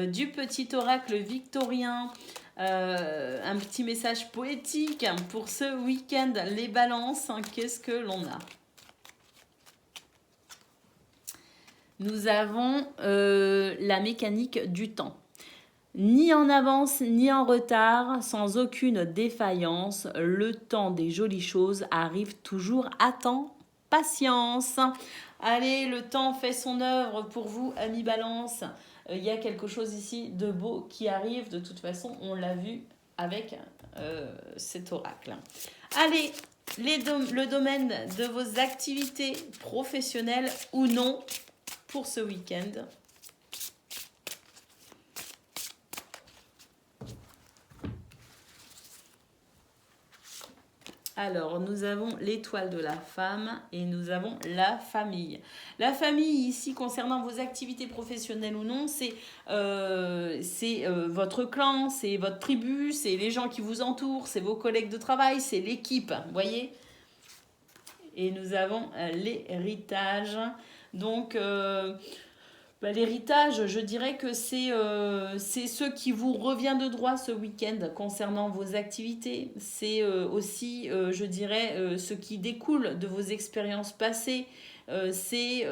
du petit oracle victorien. Un petit message poétique pour ce week-end, les balances, qu'est-ce que l'on a? Nous avons la mécanique du temps. Ni en avance, ni en retard, sans aucune défaillance, le temps des jolies choses arrive toujours à temps. Patience. Allez, le temps fait son œuvre pour vous, amis Balance. Il y a quelque chose ici de beau qui arrive. De toute façon, on l'a vu avec cet oracle. Allez, le domaine de vos activités professionnelles ou non pour ce week-end. Alors, nous avons l'étoile de la femme et nous avons la famille. La famille, ici, concernant vos activités professionnelles ou non, c'est votre clan, c'est votre tribu, c'est les gens qui vous entourent, c'est vos collègues de travail, c'est l'équipe, vous voyez? Et nous avons l'héritage. Donc... l'héritage, je dirais que c'est ce qui vous revient de droit ce week-end concernant vos activités. C'est aussi, je dirais, ce qui découle de vos expériences passées. C'est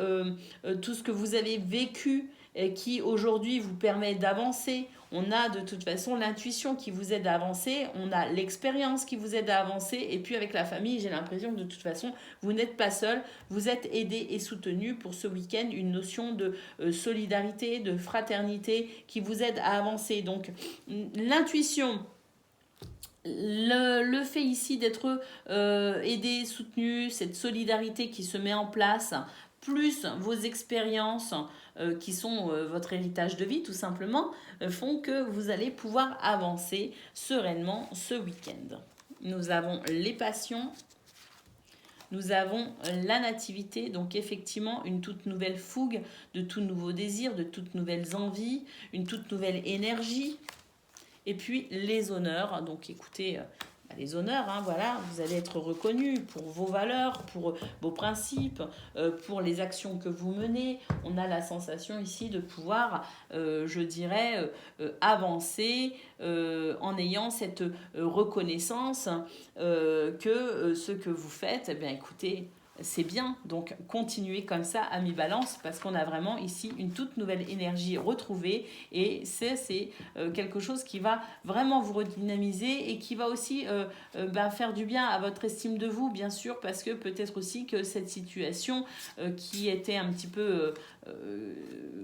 tout ce que vous avez vécu et qui aujourd'hui vous permet d'avancer. On a de toute façon l'intuition qui vous aide à avancer, on a l'expérience qui vous aide à avancer, et puis avec la famille, j'ai l'impression que de toute façon, vous n'êtes pas seul, vous êtes aidé et soutenu pour ce week-end, une notion de solidarité, de fraternité qui vous aide à avancer. Donc l'intuition, le fait ici d'être aidé, soutenu, cette solidarité qui se met en place, plus vos expériences qui sont votre héritage de vie tout simplement, font que vous allez pouvoir avancer sereinement ce week-end. Nous avons les passions, nous avons la nativité, donc effectivement une toute nouvelle fougue, de tout nouveaux désirs, de toutes nouvelles envies, une toute nouvelle énergie. Et puis les honneurs, donc écoutez, les honneurs, hein, voilà, vous allez être reconnus pour vos valeurs, pour vos principes, pour les actions que vous menez. On a la sensation ici de pouvoir, je dirais, avancer en ayant cette reconnaissance que ce que vous faites, eh bien écoutez, c'est bien. Donc, continuez comme ça, amis Balance, parce qu'on a vraiment ici une toute nouvelle énergie retrouvée. Et c'est quelque chose qui va vraiment vous redynamiser et qui va aussi faire du bien à votre estime de vous, bien sûr, parce que peut-être aussi que cette situation qui était un petit peu...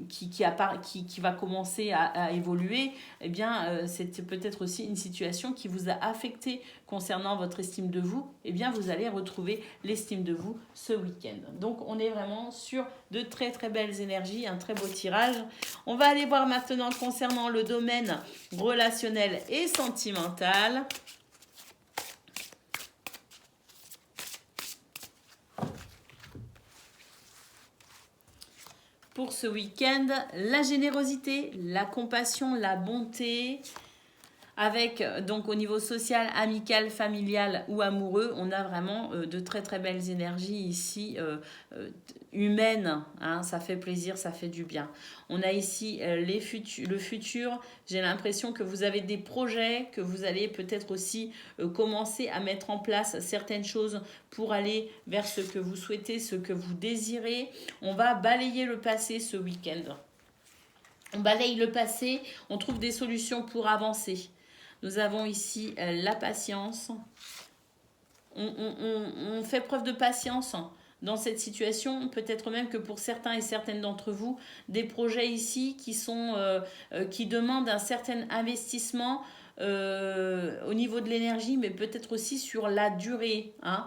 qui va commencer à évoluer, eh bien, c'est peut-être aussi une situation qui vous a affecté concernant votre estime de vous. Eh bien, vous allez retrouver l'estime de vous ce week-end. Donc, on est vraiment sur de très, très belles énergies, un très beau tirage. On va aller voir maintenant concernant le domaine relationnel et sentimental. Pour ce week-end, la générosité, la compassion, la bonté, avec donc au niveau social, amical, familial ou amoureux, on a vraiment de très très belles énergies ici, humaines, hein, ça fait plaisir, ça fait du bien. On a ici le futur, j'ai l'impression que vous avez des projets, que vous allez peut-être aussi commencer à mettre en place certaines choses pour aller vers ce que vous souhaitez, ce que vous désirez. On va balayer le passé ce week-end. On balaye le passé, on trouve des solutions pour avancer. Nous avons ici la patience. On fait preuve de patience dans cette situation. Peut-être même que pour certains et certaines d'entre vous, des projets ici qui demandent un certain investissement au niveau de l'énergie, mais peut-être aussi sur la durée. Hein.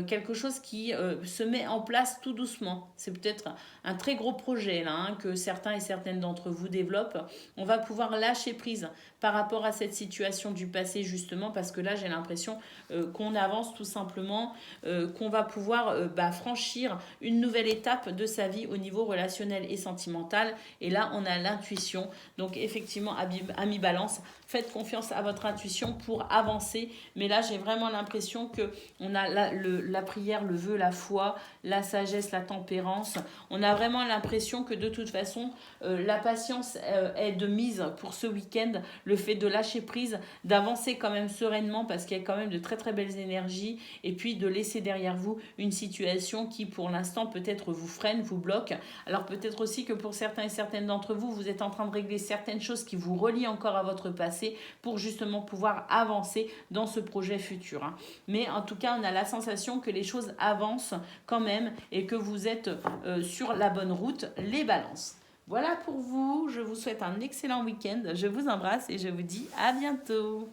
Quelque chose qui se met en place tout doucement. C'est peut-être un très gros projet là, hein, que certains et certaines d'entre vous développent. On va pouvoir lâcher prise par rapport à cette situation du passé justement parce que là j'ai l'impression qu'on avance tout simplement, qu'on va pouvoir franchir une nouvelle étape de sa vie au niveau relationnel et sentimental. Et là on a l'intuition. Donc effectivement, amis Balance, faites confiance à votre intuition pour avancer. Mais là j'ai vraiment l'impression que on a la prière, le vœu, la foi, la sagesse, la tempérance. On a vraiment l'impression que de toute façon, la patience est de mise pour ce week-end. Le fait de lâcher prise, d'avancer quand même sereinement parce qu'il y a quand même de très très belles énergies et puis de laisser derrière vous une situation qui pour l'instant peut-être vous freine, vous bloque. Alors peut-être aussi que pour certains et certaines d'entre vous, vous êtes en train de régler certaines choses qui vous relient encore à votre passé pour justement pouvoir avancer dans ce projet futur. Hein. Mais en tout cas, on a la sensation que les choses avancent quand même et que vous êtes sur la bonne route, les balances. Voilà pour vous, je vous souhaite un excellent week-end, je vous embrasse et je vous dis à bientôt.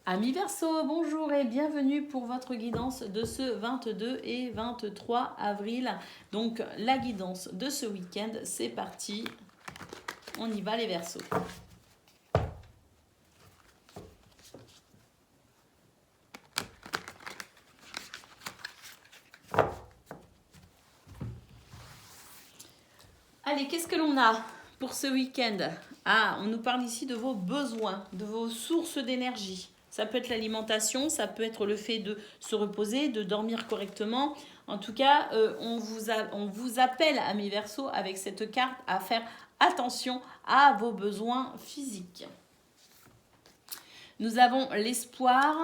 Amis Verseau, bonjour et bienvenue pour votre guidance de ce 22 et 23 avril. Donc la guidance de ce week-end, c'est parti, on y va les Verseaux. Allez, qu'est-ce que l'on a pour ce week-end? Ah, on nous parle ici de vos besoins, de vos sources d'énergie. Ça peut être l'alimentation, ça peut être le fait de se reposer, de dormir correctement. En tout cas, on vous appelle, amis Verseau, avec cette carte à faire attention à vos besoins physiques. Nous avons l'espoir.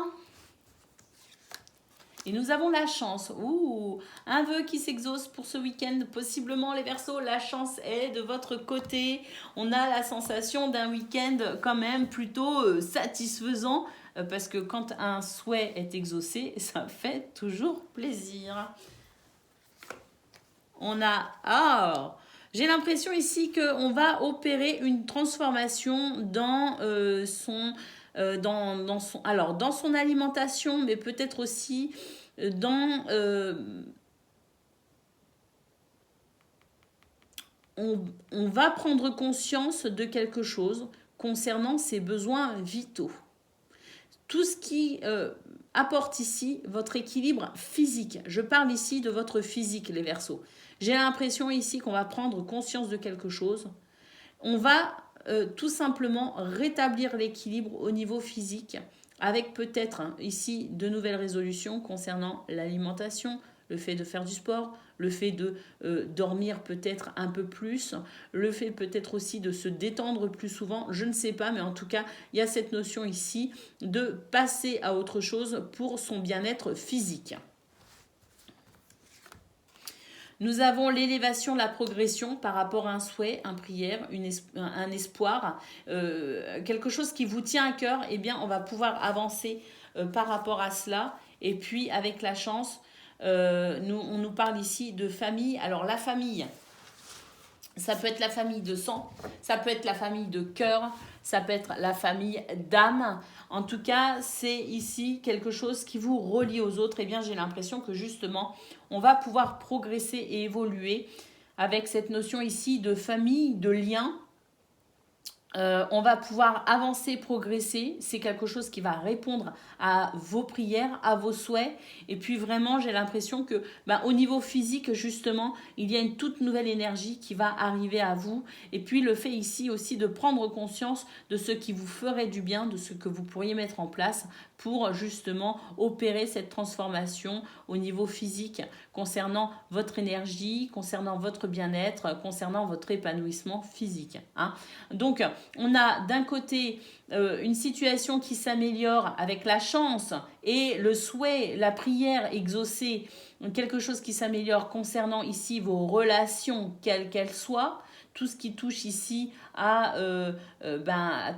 Et nous avons la chance. Ouh, un vœu qui s'exauce pour ce week-end. Possiblement les Verseaux, la chance est de votre côté. On a la sensation d'un week-end quand même plutôt satisfaisant. Parce que quand un souhait est exaucé, ça fait toujours plaisir. On a... Ah, j'ai l'impression ici qu'on va opérer une transformation dans dans son alimentation, mais peut-être aussi on va prendre conscience de quelque chose concernant ses besoins vitaux. Tout ce qui apporte ici votre équilibre physique. Je parle ici de votre physique, les Verseaux. J'ai l'impression ici qu'on va prendre conscience de quelque chose. On va tout simplement rétablir l'équilibre au niveau physique avec peut-être ici de nouvelles résolutions concernant l'alimentation, Le fait de faire du sport, le fait de dormir peut-être un peu plus, le fait peut-être aussi de se détendre plus souvent, je ne sais pas, mais en tout cas, il y a cette notion ici de passer à autre chose pour son bien-être physique. Nous avons l'élévation, la progression par rapport à un souhait, une prière, un espoir, quelque chose qui vous tient à cœur, eh bien, on va pouvoir avancer par rapport à cela. Et puis, avec la chance, on nous parle ici de famille. Alors, la famille, ça peut être la famille de sang, ça peut être la famille de cœur, ça peut être la famille d'âme. En tout cas, c'est ici quelque chose qui vous relie aux autres. Eh bien, j'ai l'impression que justement, on va pouvoir progresser et évoluer avec cette notion ici de famille, de lien. On va pouvoir avancer, progresser. C'est quelque chose qui va répondre à vos prières, à vos souhaits. Et puis vraiment, j'ai l'impression que au niveau physique, justement, il y a une toute nouvelle énergie qui va arriver à vous. Et puis le fait ici aussi de prendre conscience de ce qui vous ferait du bien, de ce que vous pourriez mettre en place pour justement opérer cette transformation au niveau physique concernant votre énergie, concernant votre bien-être, concernant votre épanouissement physique. Donc, on a d'un côté une situation qui s'améliore avec la chance et le souhait, la prière exaucée, quelque chose qui s'améliore concernant ici vos relations, quelles qu'elles soient, tout ce qui touche ici à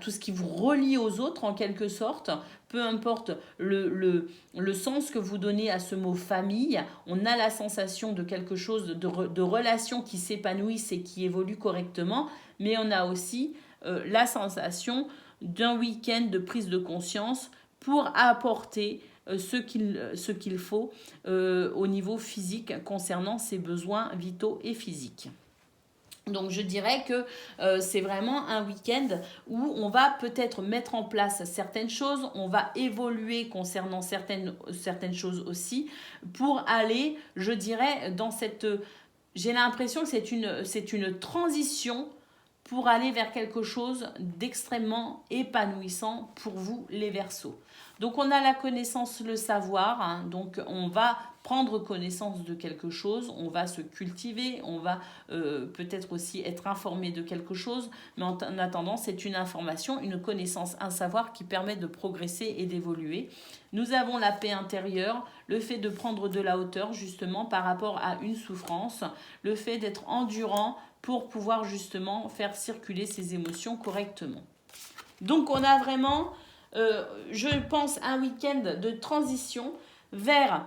tout ce qui vous relie aux autres en quelque sorte, peu importe le sens que vous donnez à ce mot famille, on a la sensation de quelque chose, de relations qui s'épanouissent et qui évoluent correctement, mais on a aussi la sensation d'un week-end de prise de conscience pour apporter ce qu'il faut au niveau physique concernant ses besoins vitaux et physiques. Donc je dirais que c'est vraiment un week-end où on va peut-être mettre en place certaines choses, on va évoluer concernant certaines choses aussi pour aller, je dirais, dans cette... J'ai l'impression que c'est une transition pour aller vers quelque chose d'extrêmement épanouissant pour vous, les Verseaux. Donc on a la connaissance, le savoir, donc on va prendre connaissance de quelque chose, on va se cultiver, on va peut-être aussi être informé de quelque chose, mais en attendant, c'est une information, une connaissance, un savoir qui permet de progresser et d'évoluer. Nous avons la paix intérieure, le fait de prendre de la hauteur justement par rapport à une souffrance, le fait d'être endurant pour pouvoir justement faire circuler ses émotions correctement. Donc on a vraiment, je pense, un week-end de transition vers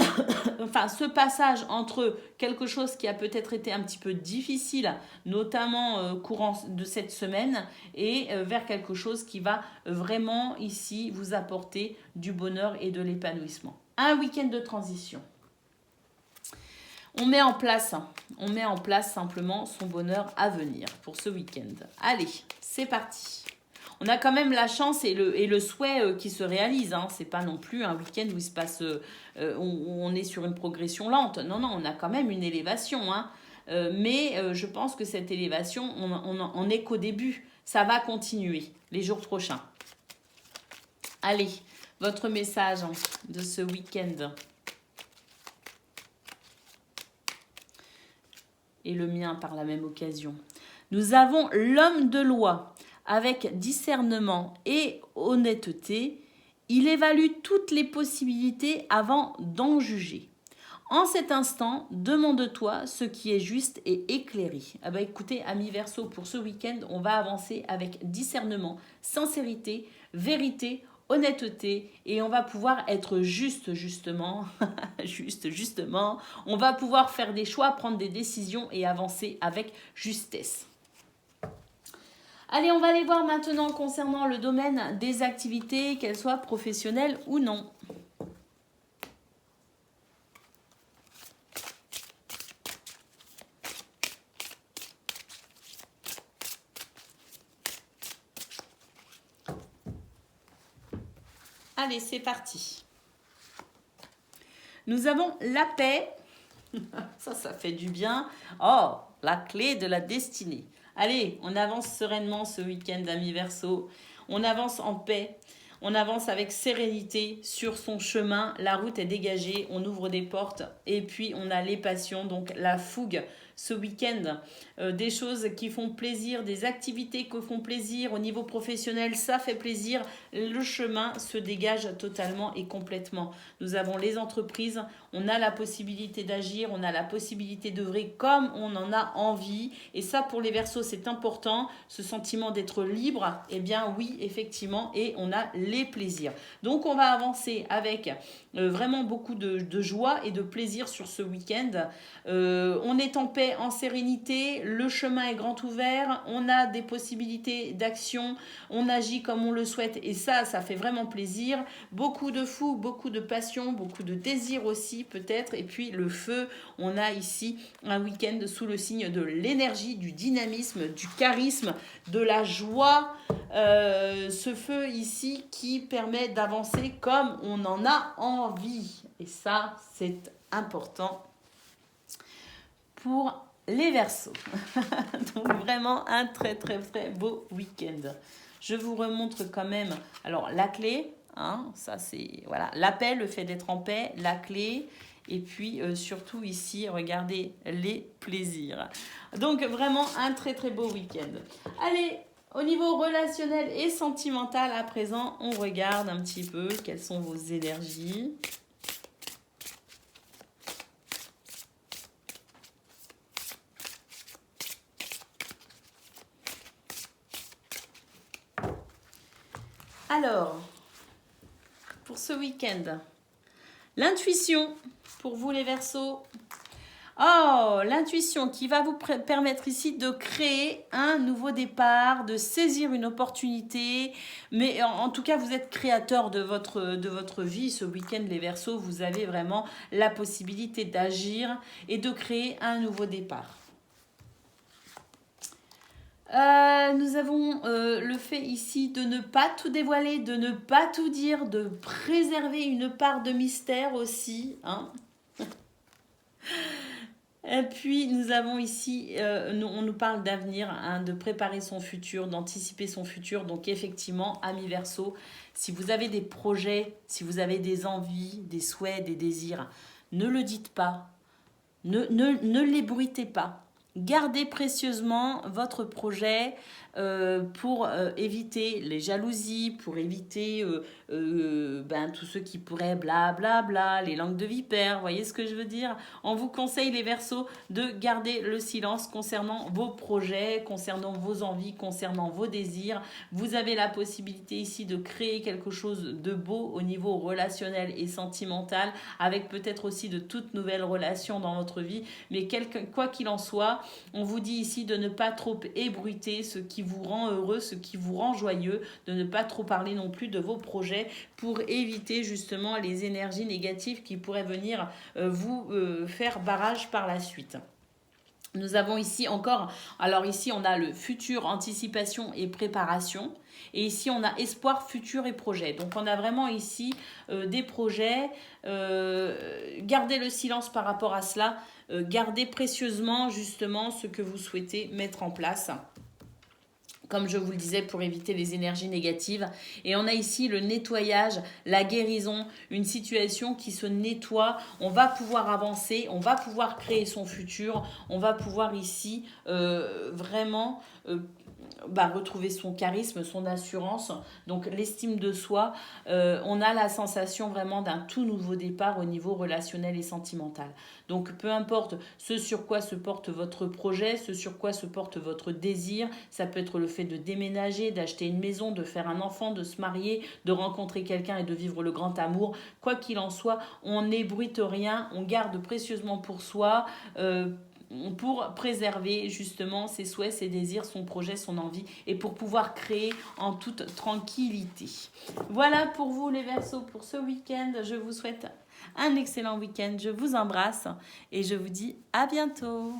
ce passage entre quelque chose qui a peut-être été un petit peu difficile, notamment courant de cette semaine, et vers quelque chose qui va vraiment ici vous apporter du bonheur et de l'épanouissement. Un week-end de transition. On met en place simplement son bonheur à venir pour ce week-end. Allez, c'est parti. On a quand même la chance et le souhait qui se réalise. C'est pas non plus un week-end où il se passe, où on est sur une progression lente. Non, on a quand même une élévation. Mais je pense que cette élévation, on n'est qu'au début. Ça va continuer les jours prochains. Allez, votre message de ce week-end. Et le mien par la même occasion. Nous avons l'homme de loi. Avec discernement et honnêteté, il évalue toutes les possibilités avant d'en juger. En cet instant, demande-toi ce qui est juste et éclairé. Écoutez, amis Verseaux, pour ce week-end, on va avancer avec discernement, sincérité, vérité, honnêteté, et on va pouvoir être justement. On va pouvoir faire des choix, prendre des décisions et avancer avec justesse. Allez, on va aller voir maintenant concernant le domaine des activités, qu'elles soient professionnelles ou non. Allez, c'est parti. Nous avons la paix. Ça fait du bien. Oh, la clé de la destinée. Allez, on avance sereinement ce week-end, amis Verseaux. On avance en paix. On avance avec sérénité sur son chemin. La route est dégagée. On ouvre des portes. Et puis, on a les passions, donc la fougue. Ce week-end, des choses qui font plaisir, des activités qui font plaisir au niveau professionnel, ça fait plaisir. Le chemin se dégage totalement et complètement. Nous avons les entreprises, on a la possibilité d'agir, on a la possibilité d'œuvrer comme on en a envie. Et ça, pour les Verseaux, c'est important. Ce sentiment d'être libre, eh bien oui, effectivement, et on a les plaisirs. Donc, on va avancer avec vraiment beaucoup de joie et de plaisir sur ce week-end. On est en paix, en sérénité, le chemin est grand ouvert, on a des possibilités d'action, on agit comme on le souhaite et ça fait vraiment plaisir. Beaucoup de fou, beaucoup de passion, beaucoup de désir aussi peut-être. Et puis le feu, on a ici un week-end sous le signe de l'énergie, du dynamisme, du charisme, de la joie. Ce feu ici qui permet d'avancer comme on en a envie. Et ça, c'est important pour les Verseaux. Donc vraiment un très très très beau week-end. Je vous remontre quand même, alors la clé, hein, ça c'est, voilà, la paix, le fait d'être en paix, la clé, et puis surtout ici, regardez les plaisirs. Donc vraiment un très très beau week-end. Allez, au niveau relationnel et sentimental, à présent, on regarde un petit peu quelles sont vos énergies. Alors, pour ce week-end, l'intuition, pour vous les Verseaux. Oh, l'intuition qui va vous permettre ici de créer un nouveau départ, de saisir une opportunité. Mais en tout cas, vous êtes créateur de votre vie. Ce week-end, les Verseaux, vous avez vraiment la possibilité d'agir et de créer un nouveau départ. Nous avons le fait ici de ne pas tout dévoiler, de ne pas tout dire, de préserver une part de mystère aussi. Hein. Et puis nous avons ici, on nous parle d'avenir, hein, de préparer son futur, d'anticiper son futur. Donc effectivement, amis Verseaux, si vous avez des projets, si vous avez des envies, des souhaits, des désirs, ne le dites pas, ne les bruitez pas. Gardez précieusement votre projet pour éviter les jalousies, pour éviter tous ceux qui pourraient blablabla, les langues de vipère, voyez ce que je veux dire? On vous conseille les Verseaux de garder le silence concernant vos projets, concernant vos envies, concernant vos désirs. Vous avez la possibilité ici de créer quelque chose de beau au niveau relationnel et sentimental, avec peut-être aussi de toutes nouvelles relations dans votre vie, mais quoi qu'il en soit, on vous dit ici de ne pas trop ébruiter ce qui vous rend heureux, ce qui vous rend joyeux, de ne pas trop parler non plus de vos projets pour éviter justement les énergies négatives qui pourraient venir vous faire barrage par la suite. Nous avons ici encore, alors ici on a le futur, anticipation et préparation. Et ici on a espoir, futur et projet. Donc on a vraiment ici des projets. Gardez le silence par rapport à cela. Gardez précieusement justement ce que vous souhaitez mettre en place. Comme je vous le disais, pour éviter les énergies négatives. Et on a ici le nettoyage, la guérison, une situation qui se nettoie. On va pouvoir avancer, on va pouvoir créer son futur. On va pouvoir ici vraiment retrouver son charisme, son assurance, donc l'estime de soi. On a la sensation vraiment d'un tout nouveau départ au niveau relationnel et sentimental. Donc peu importe ce sur quoi se porte votre projet, ce sur quoi se porte votre désir, ça peut être le fait de déménager, d'acheter une maison, de faire un enfant, de se marier, de rencontrer quelqu'un et de vivre le grand amour. Quoi qu'il en soit, on n'ébruite rien, on garde précieusement pour soi, pour préserver justement ses souhaits, ses désirs, son projet, son envie et pour pouvoir créer en toute tranquillité. Voilà pour vous les Verseaux pour ce week-end. Je vous souhaite un excellent week-end. Je vous embrasse et je vous dis à bientôt.